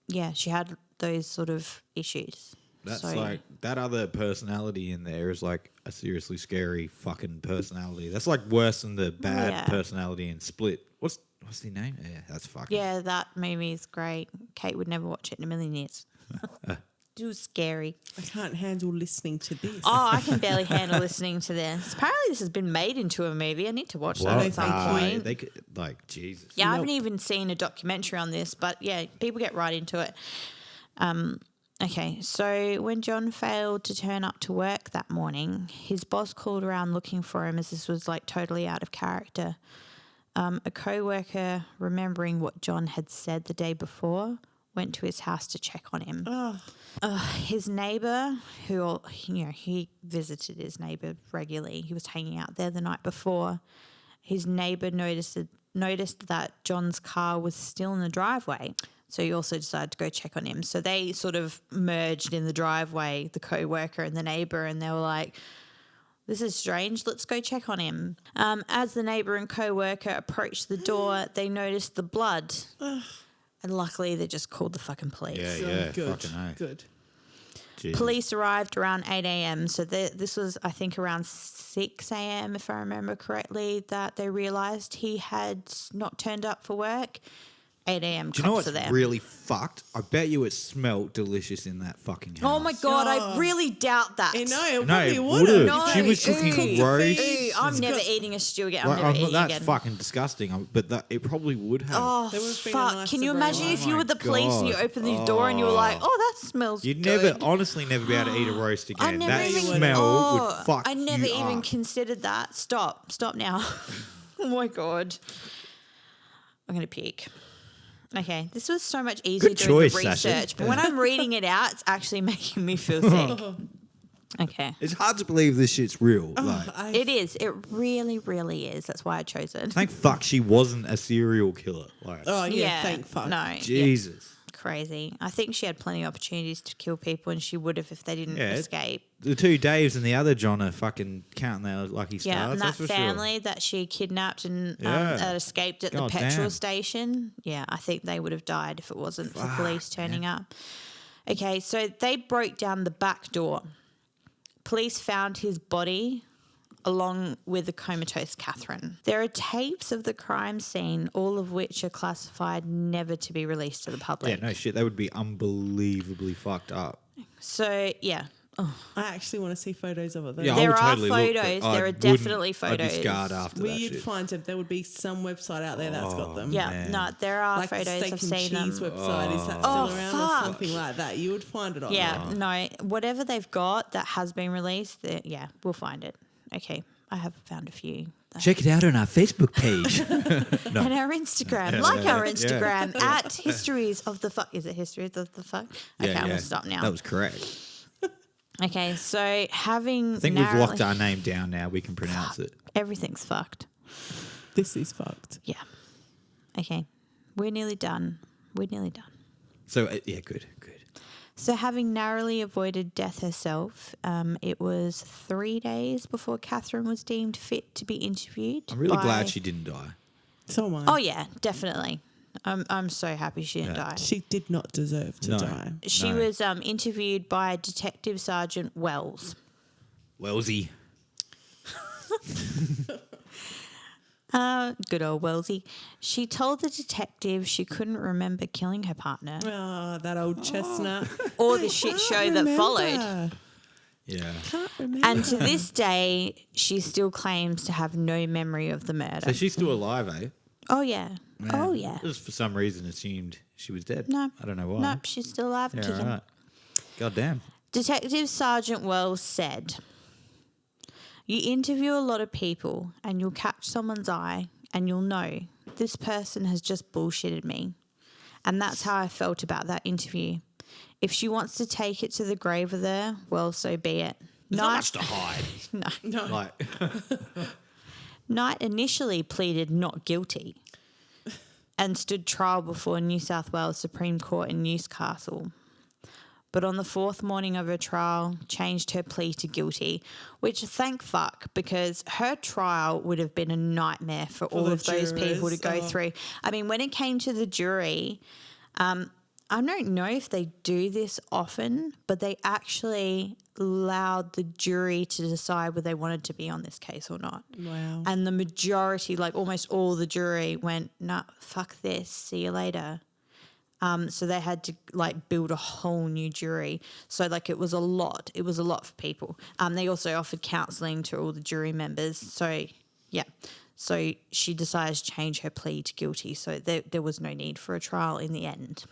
yeah, she had those sort of issues. That's So- like that other personality in there is like a seriously scary fucking personality. That's like worse than the bad Yeah. personality in Split. What's the name? Yeah, that's fucking. Yeah, that movie is great. Kate would never watch it in a million years. Too scary. I can't handle listening to this. Oh, I can barely handle listening to this. Apparently, this has been made into a movie. I need to watch that What? at some Nah, point. They could, like, Jesus. Yeah, I Nope. haven't even seen a documentary on this, but yeah, people get right into it. Okay, so when John failed to turn up to work that morning, his boss called around looking for him as this was like totally out of character. A co-worker, remembering what John had said the day before, went to his house to check on him. His neighbour, who, he visited his neighbour regularly. He was hanging out there the night before. His neighbour noticed that John's car was still in the driveway. So he also decided to go check on him. So they sort of merged in the driveway, the co-worker and the neighbour, and they were like, this is strange, let's go check on him. As the neighbour and co-worker approached the door, they noticed the blood. And luckily, they just called the fucking police. Yeah, good. fucking hell. Good. Jesus. Police arrived around 8 a.m. So this was, I think, around 6 a.m., if I remember correctly, that they realised he had not turned up for work. 8 a.m. Do you know cops what's are there. really fucked? I bet you it smelled delicious in that fucking house. Oh my God, I really doubt that. I know, it No, probably it would would've. have. No, she was cooking ew. roast. Ew, I'm It's never got- eating a stew again. Like, I'm never eating that's again. fucking disgusting. But it probably would have. Oh, There would've been a fuck. nice Can you aroma. imagine if Oh you my were the police and you God. opened the door and you were like, oh, that smells You'd good. honestly never be able to eat a roast I again. never That even smell would fuck I never you even up. considered that. Stop now. Oh my God. I'm gonna puke. Okay, this was so much easier Good doing choice, the Sasha. research, but when I'm reading it out, it's actually making me feel sick. Okay. It's hard to believe this shit's real. Like, It is. It really, really is. That's why I chose it. thank fuck she wasn't a serial killer. Like, Oh, yeah, thank fuck. No. yeah, Jesus. crazy. I think she had plenty of opportunities to kill people and she would have if they didn't Yeah. escape. The two Daves and the other John are fucking counting their lucky stars. Yeah, and that that's for family that she kidnapped and Yeah. that escaped at God the petrol damn. station, yeah, I think they would have died if it wasn't for police turning up. Okay, so they broke down the back door. Police found his body along with the comatose Katherine. There are tapes of the crime scene, all of which are classified never to be released to the public. Yeah, no shit. That would be unbelievably fucked up. So, yeah. I actually want to see photos of it though. Yeah, I There would are totally look, but photos. I There are wouldn't- definitely I'd photos. be scarred after Where that you'd shit. find them, there would be some website out there that's got them. Yeah, man. no, there are Like the photos. steak I've and seen them. cheese website. Is that still Oh, around fuck. or something like that? You would find it on there. Yeah, no, whatever they've got that has been released, yeah, we'll find it. Okay, I have found a few. Check it out on our Facebook page. And our Instagram, Yeah, like yeah, our yeah. Instagram at Histories of the Fuck. Is it Histories of the Fuck? Okay, I'm gonna stop now. That was correct. Okay, so having I think we've locked our name down now. We can pronounce it. everything's fucked. This is fucked. Yeah. Okay, we're nearly done. So, yeah, good. So, having narrowly avoided death herself, it was 3 days before Katherine was deemed fit to be interviewed. I'm really glad she didn't die. So am I. Oh yeah, definitely. I'm so happy she didn't die. She did not deserve to No. die. She No. was interviewed by Detective Sergeant Wells. Wellsy. Good old Wellsy. She told the detective she couldn't remember killing her partner Oh, that old chestnut. or the shit show that followed. Yeah. Can't remember. And to this day, she still claims to have no memory of the murder. So she's still alive, eh? Oh yeah. Man, Oh yeah. Just for some reason assumed she was dead. No. I don't know why. Nope, she's still alive and Yeah, kicking. right. God damn. Detective Sergeant Wells said, "You interview a lot of people and you'll catch someone's eye and you'll know this person has just bullshitted me. And that's how I felt about that interview. If she wants to take it to the grave with her, well, so be it." There's not much to hide. No. Like, Knight initially pleaded not guilty and stood trial before New South Wales Supreme Court in Newcastle. But on the fourth morning of her trial, changed her plea to guilty, which thank fuck, because her trial would have been a nightmare for all the of those people to jurors, go oh. through. I mean, when it came to the jury, I don't know if they do this often, but they actually allowed the jury to decide whether they wanted to be on this case or not. Wow. And the majority, like almost all the jury went, nah, fuck this, see you later. So they had to like build a whole new jury. So like it was a lot for people. They also offered counselling to all the jury members. So yeah, so she decided to change her plea to guilty. So there was no need for a trial in the end.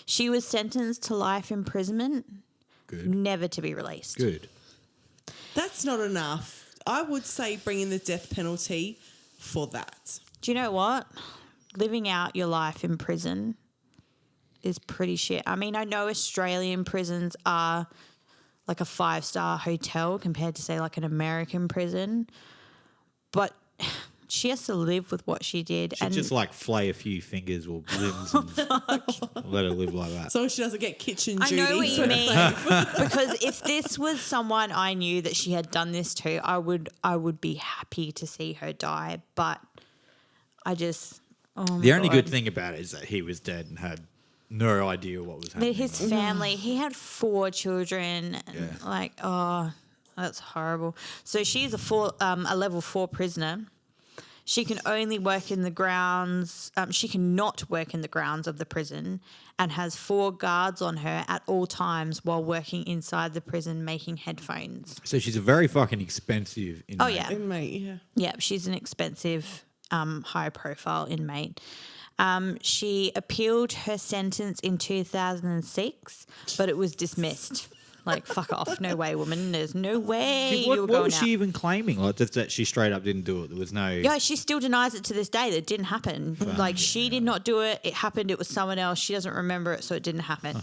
She was sentenced to life imprisonment, good. never to be released. Good. That's not enough. I would say bring in the death penalty for that. Do you know what? Living out your life in prison is pretty shit. I mean, I know Australian prisons are like a 5-star hotel compared to, say, like an American prison, but she has to live with what she did. She'd just like flay a few fingers or limbs and let her live like that. So she doesn't get kitchen I duties. know what you mean, because if this was someone I knew that she had done this to, I would be happy to see her die. But I just, The only good thing about it is that he was dead and had no idea what was happening. his family, he had 4 children, and Yeah. like, oh, that's horrible. So she's a level 4 prisoner. She can only work in the grounds. She cannot work in the grounds of the prison, and has 4 guards on her at all times while working inside the prison making headphones. So she's a very fucking expensive inmate. Oh, yeah. Inmate, yeah. Yeah, she's an expensive, high-profile inmate. She appealed her sentence in 2006, but it was dismissed. Like, fuck off. No way, woman. There's no way you're What going was out. she even claiming? Like just that she straight up didn't do it. There was no. Yeah, she still denies it to this day that it didn't happen. Like, she did not do it. It happened. It was someone else. She doesn't remember it, so it didn't happen.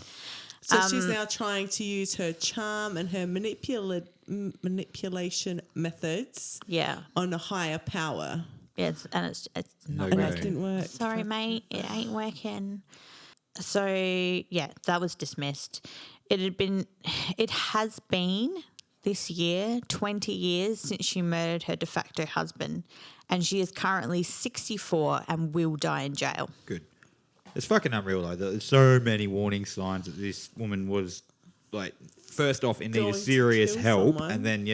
So she's now trying to use her charm and her manipulation methods Yeah. on a higher power. Yes, and it's not No And way. it working. didn't work. Sorry, mate, it ain't working. So, yeah, that was dismissed. It has been this year 20 years since she murdered her de facto husband, and she is currently 64 and will die in jail. Good. It's fucking unreal though. There's so many warning signs that this woman was like, first off, in need Going of to serious kill help, someone. and then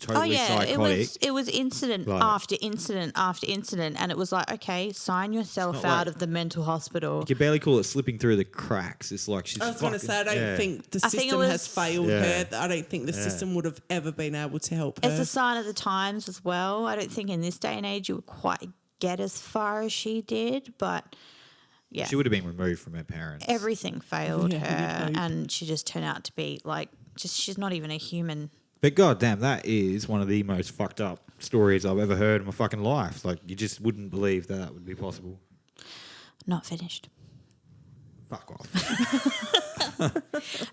totally psychotic. it was incident Like- after incident after incident, and it was like, okay, sign yourself not out like- of the mental hospital. You can barely call it slipping through the cracks. It's like she's I was going to fucking- say, I don't yeah. think the I think it system was- has failed Yeah. her. I don't think the system would have ever been able to help her. It's a sign of the times as well. I don't think in this day and age you would quite get as far as she did, but yeah, She would have been removed from her parents. everything failed Yeah, her, you'd hope. and she just turned out to be like, she's not even a human. But goddamn, that is one of the most fucked up stories I've ever heard in my fucking life. Like, you just wouldn't believe that would be possible. Not finished. Fuck off.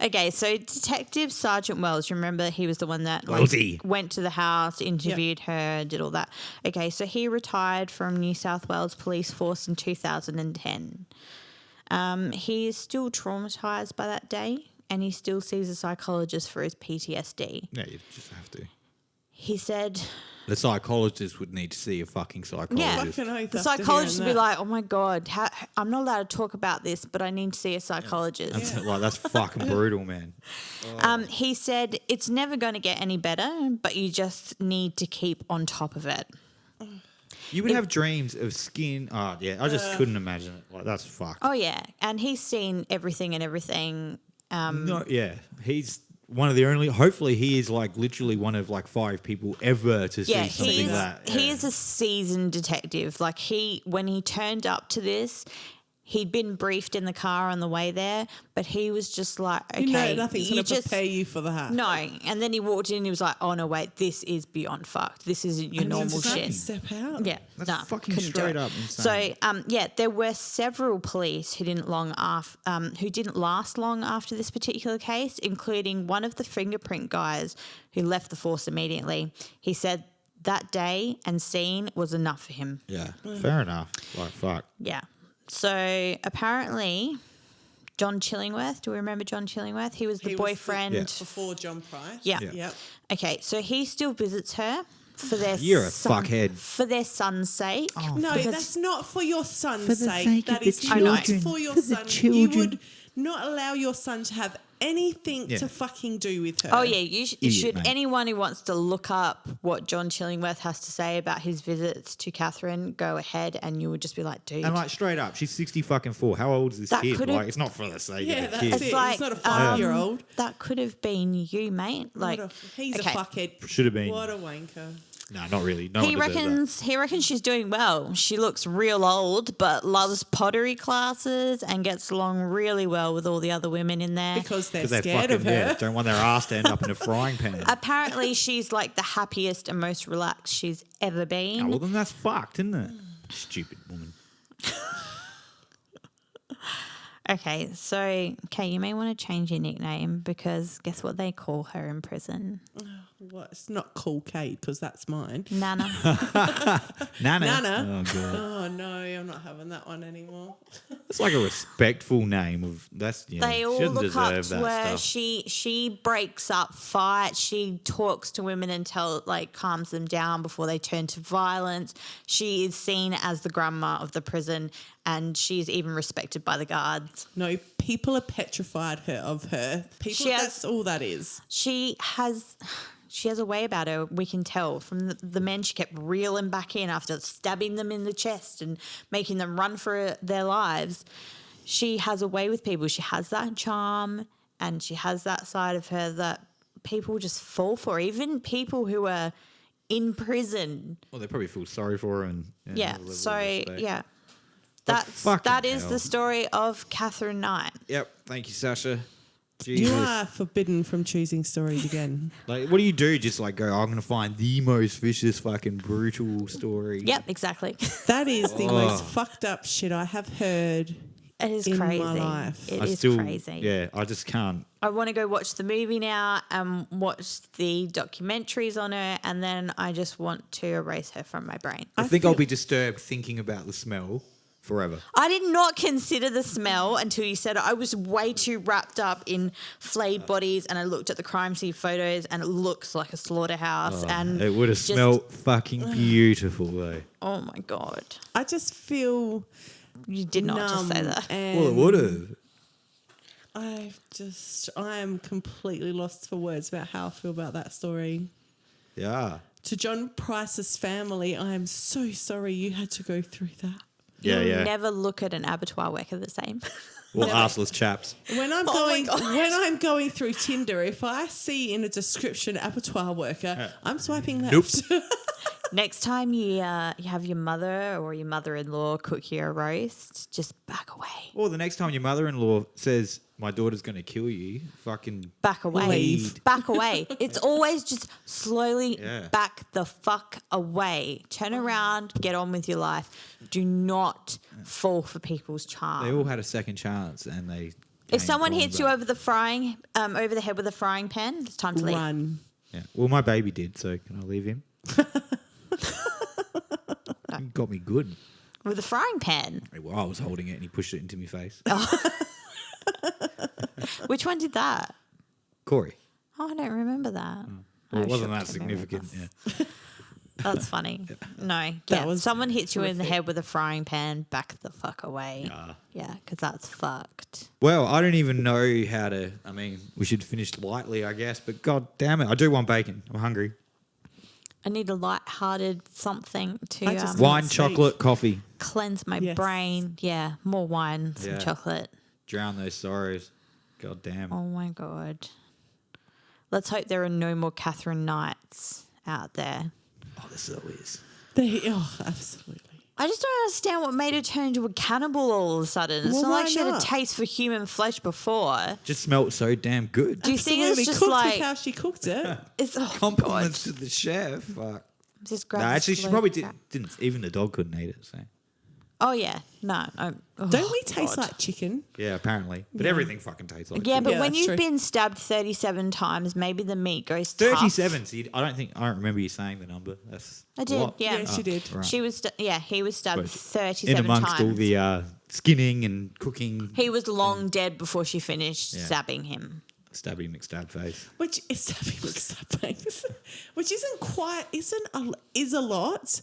Okay, so Detective Sergeant Wells, remember he was the one that Wellsy. went to the house, interviewed her, did all that. Okay, so he retired from New South Wales Police Force in 2010. He is still traumatised by that day, and he still sees a psychologist for his PTSD. Yeah, you just have to. He said The psychologist would need to see a fucking psychologist. Fucking oath the after psychologist would hearing be that. like, oh my God, I'm not allowed to talk about this, but I need to see a psychologist. That's, like, that's fucking brutal, man. He said it's never going to get any better, but you just need to keep on top of it. You would have dreams of skin. Oh, yeah, I just couldn't imagine it. Like, that's fucked. Oh, yeah. And he's seen everything and everything. No, yeah, he's one of the only. Hopefully, he is like literally one of like 5 people ever to Yeah, see something he's, like that. he Yeah. is a seasoned detective. Like when he turned up to this, he'd been briefed in the car on the way there, but he was just like, okay, You know, nothing's going to just prepare you for that. no. And then he walked in and he was like, oh no, wait, this is beyond fucked. This isn't your And you normal just shit. Step out. Yeah, That's nah, fucking couldn't do straight it. up insane. So, yeah, there were several police who didn't last long after this particular case, including one of the fingerprint guys who left the force immediately. He said that day and scene was enough for him. Yeah, fair enough. Like, fuck. Yeah. So apparently, John Chillingworth. Do we remember John Chillingworth? He was the He was the- boyfriend. Yeah. Before John Price. Yeah. Yeah. Yep. Okay, so he still visits her for their You're a fuckhead. for their son's sake. No, because- that's not for your son's For the sake. sake That of is the not children. for your For the son. You children. would not allow your son to have anything Yeah. to fucking do with her. Oh yeah, you Idiot, should. mate. Anyone who wants to look up what John Chillingworth has to say about his visits to Catherine, go ahead, and you would just be like, dude. And like straight up, she's 60 fucking 4. How old is this That kid? could've- Like, it's not for the sake Yeah, of the that's kid. it. It's like, He's not a 5-year-old. that could have been you, mate. Like, He's okay. a fuckhead. Should have been. What a wanker. No, not really. No he one deserves reckons she's doing well. She looks real old, but loves pottery classes and gets along really well with all the other women in there. Because they're that. 'Cause scared fucking, of her. yeah, don't want their ass to end up in a frying pan. Apparently, she's like the happiest and most relaxed she's ever been. Oh, well, then that's fucked, isn't it? Stupid woman. Okay, so you may want to change your nickname because guess what they call her in prison? What? It's not Cool Kate because that's mine. Nana. Nana. Nana. Oh, God. Oh no, I'm not having that one anymore. It's like a respectful name of that's yeah. They all she doesn't look up deserve to that her. stuff. She breaks up fights. She talks to women until calms them down before they turn to violence. She is seen as the grandma of the prison, and she's even respected by the guards. No, people are petrified of her. People, She has- that's all that is. She has a way about her. We can tell from the men she kept reeling back in after stabbing them in the chest and making them run for their lives. She has a way with people. She has that charm, and she has that side of her that people just fall for. Even people who are in prison. Well, they probably feel sorry for her and Yeah. a level of So respect. yeah, But fucking that is hell. the story of Katherine Knight. Yep. Thank you, Sasha. You Jesus. are forbidden from choosing stories again. Like, what do you do? Just like go, I'm going to find the most vicious, fucking brutal story. Yep, exactly. That is the Oh. most fucked up shit I have heard. It is In my crazy. life. It I is still, crazy. Yeah, I just can't. I want to go watch the movie now and watch the documentaries on her, and then I just want to erase her from my brain. I think I'll be disturbed thinking about the smell forever. I did not consider the smell until you said it. I was way too wrapped up in flayed bodies, and I looked at the crime scene photos, and it looks like a slaughterhouse. and It would have just- smelled fucking beautiful, though. Oh my God. I just feel You did not just say numb that. and Well, it would have. I am completely lost for words about how I feel about that story. Yeah. To John Price's family, I am so sorry you had to go through that. Yeah, You'll yeah. never look at an abattoir worker the same. Well, arseless chaps. When I'm Oh going going through Tinder, if I see in a description abattoir worker, I'm swiping left. Nope. Next time you have your mother or your mother-in-law cook you a roast, just back away. Or the next time your mother-in-law says, my daughter's going to kill you, fucking Back away. Leave. Back away. It's always just slowly Yeah. back the fuck away. Turn around, get on with your life. Do not fall for people's charm. they all had a second chance and they... If someone came hits you back. over the head with a frying pan, it's time to leave. Run. Yeah. Well, my baby did, so can I leave him? He got me good. With a frying pan. Well, I was holding it and he pushed it into my face. Which one did that? Corey. Oh, I don't remember that. Well, I it wasn't should that remember significant. that. Yeah. That's funny. No, was someone hits you in the horrific. head with a frying pan, back the fuck away. Yeah. Yeah, because that's fucked. Well, I don't even know how to... I mean, we should finish lightly, I guess, but god damn it. I do want bacon. I'm hungry. I need a light-hearted something to I just- Wine, speak. chocolate, coffee. cleanse my Yes. brain. Yeah, more wine, some Yeah. chocolate. Drown those sorrows. God damn. Oh my god. Let's hope there are no more Katherine Knights out there. Oh, this is. Absolutely. I just don't understand what made her turn into a cannibal all of a sudden. It's Well, not like why she had a not? taste for human flesh before. Just smelled so damn good. Do you think Absolutely. it's just cooked like with how she cooked it. it's oh Compliments to the chef. Fuck. Just No, grab the actually, she slow probably crack. didn't. Even the dog couldn't eat it. So Oh yeah, no. Don't we taste like chicken? yeah, apparently. But everything fucking tastes like. Yeah, shit. but Yeah, when that's you've true. been stabbed 37 times, maybe the meat goes tough. 37. See, I don't remember you saying the number. That's I a did, lot. yeah. Yeah, she did. Right. She was, he was stabbed But 37 in amongst times. all the skinning and cooking, He was long dead before she finished Yeah. stabbing him. stabby McStab face. Which is which is a lot,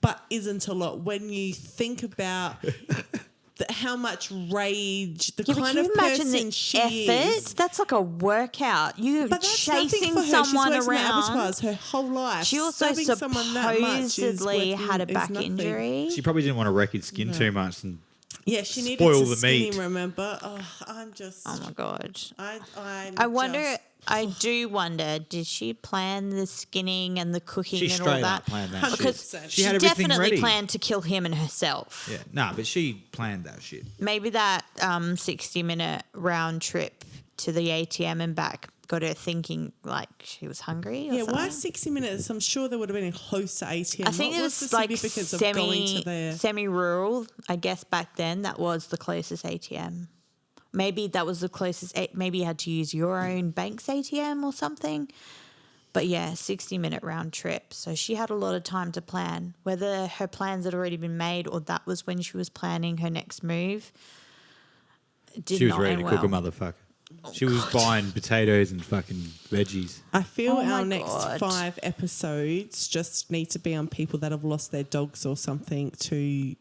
but isn't a lot when you think about how much rage the Yeah, but kind can of you imagine person the she effort? is. That's like a workout. You But that's nothing chasing for her. someone She's worked in around. abattoirs her whole life. She also Stabbing someone that much is supposedly working- had a is back nothing. injury. She probably didn't want to wreck his skin too much and Yeah, she needed Spoil to the skin meat. him, remember? Oh, I'm just... Oh my god. I'm wonder. just- I do wonder. Did she plan the skinning and the cooking she and all straight that? up planned that shit. Because 100%. she, She had everything definitely ready. planned to kill him and herself. Yeah, nah, but she planned that shit. Maybe that 60-minute round trip to the ATM and back got her thinking like she was hungry. Or Yeah, why something. 60 minutes? I'm sure there would have been a close to ATM. I think What it was was the like significance of going to there? semi-rural. I guess back then that was the closest ATM. Maybe that was the closest. Maybe you had to use your own bank's ATM or something. But yeah, 60-minute round trip. So she had a lot of time to plan. Whether her plans had already been made or that was when she was planning her next move. It did She was not ready to end cook a well. motherfucker. She was buying potatoes and fucking veggies. I feel Oh my our next God. 5 episodes just need to be on people that have lost their dogs or something to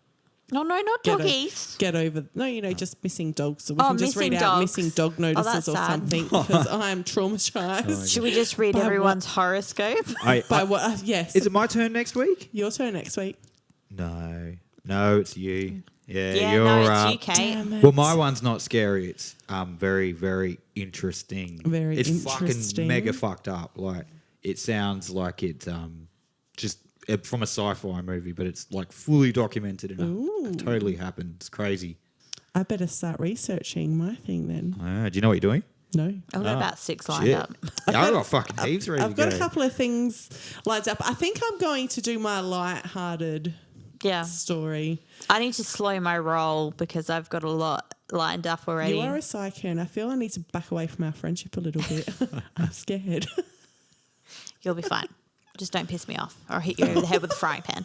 No, not get, doggies. get over. No, just missing dogs. So we Oh, can just read missing out dogs. missing dog Oh, that's notices or sad. something because I'm traumatized. Should we just read By what? everyone's horoscope? By what? Yes. Is it my turn next week? Your turn next week. No, it's you. Yeah, Yeah, you're no, up. it's you, Kate. Damn it. Well, my one's not scary. It's very, very interesting. Very it's interesting. fucking mega fucked up. Like it sounds like it's just from a sci-fi movie, but it's like fully documented and it totally happened. It's crazy. I better start researching my thing then. Do you know what you're doing? No. I've got about 6 lined Shit. up. Yeah, I've got fucking heaps ready I've to go. got a couple of things lined up. I think I'm going to do my light-hearted Yeah. story. I need to slow my roll because I've got a lot lined up already. You are a psycho and I feel I need to back away from our friendship a little bit. I'm scared. You'll be fine. Just don't piss me off or I'll hit you over the head with a frying pan.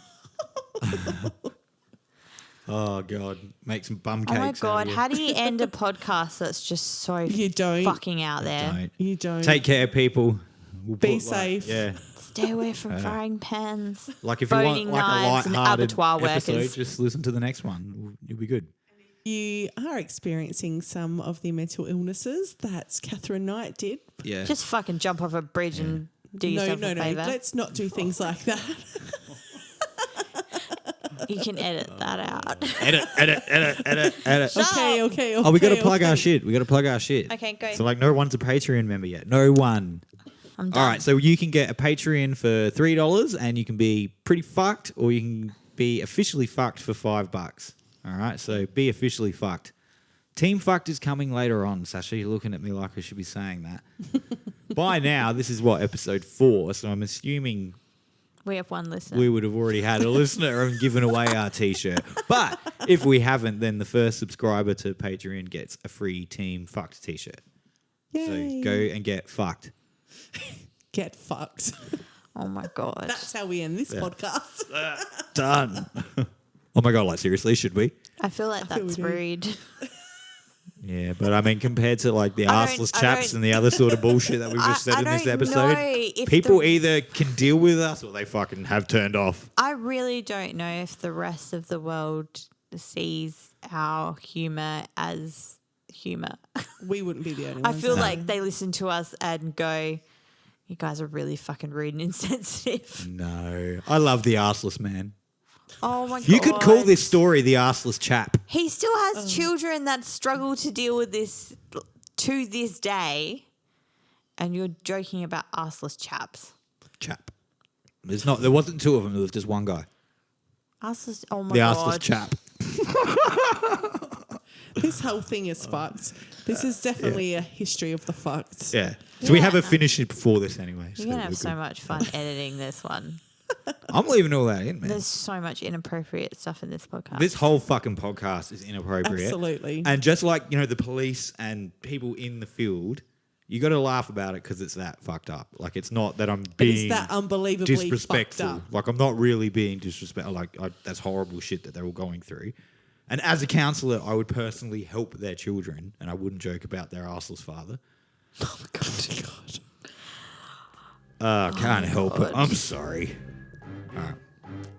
Oh god, make some bum Oh cakes. my out God. of you. How do you end a podcast that's just so You don't. fucking out there? Don't. You don't. Take care, people. We'll Be put, safe. Yeah, Stay away from frying pans. like if you want Boning like a knives and light-hearted abattoir episode, workers. just listen to the next one. You'll be good. You are experiencing some of the mental illnesses that Katherine Knight did. Yeah. Just fucking jump off a bridge and do yourself a favour. Let's not do things like that. You can edit that out. Edit. Okay. Oh, we got to plug our shit. Okay, go. So, like, no one's a Patreon member yet. No one. I'm done. All right, so you can get a Patreon for $3 and you can be pretty fucked, or you can be officially fucked for $5. All right, so be officially fucked. Team fucked is coming later on. Sasha, you're looking at me like I should be saying that. By now, this is what, episode 4, so I'm assuming We have one listener. we would have already had a listener and given away our T-shirt. But if we haven't, then the first subscriber to Patreon gets a free Team Fucked T-shirt. Yay. So go and get fucked. Get fucked. Oh my God. That's how we end this podcast. Done. Oh my God, like seriously, should we? I feel like feel we that's do. rude. Yeah, but I mean, compared to like the I don't- arseless I chaps don't- and the other sort of bullshit that we've just said I in this don't episode, know if people the- either can deal with us or they fucking have turned off. I really don't know if the rest of the world sees our humour as humour. We wouldn't be the only I ones. feel no. like they listen to us and go, you guys are really fucking rude and insensitive. No, I love the arseless man. Oh my God. You could call this story the arseless chap. He still has children that struggle to deal with this to this day. And you're joking about arseless chaps. Chap. There wasn't two of them. There was just one guy. Arseless, oh my The God. arseless chap. This whole thing is fucked. This is definitely a history of the fucked. Yeah. So we Yeah. haven't finished it before this anyway. You're so going to we're have so good. much fun editing this one. I'm leaving all that in, man. There's so much inappropriate stuff in this podcast. This whole fucking podcast is inappropriate. Absolutely. And just like, the police and people in the field, you got to laugh about it because it's that fucked up. Like, it's not that I'm being It's that unbelievably fucked disrespectful. up. Like, I'm not really being disrespectful. Like, that's horrible shit that they're all going through. And as a counsellor, I would personally help their children, and I wouldn't joke about their arseless father. Oh, God. Can't help it. I'm sorry. All right.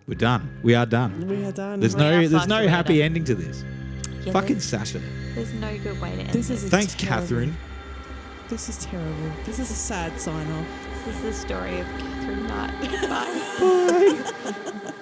We're done. We are done. We are done. There's We are no fucked happy later. ending to this. Yeah, Fucking Sasha. there's no good way to end This is a Thanks, terrible- Catherine. This is terrible. This is a sad sign off. This is the story of Katherine Knight. Bye. Bye.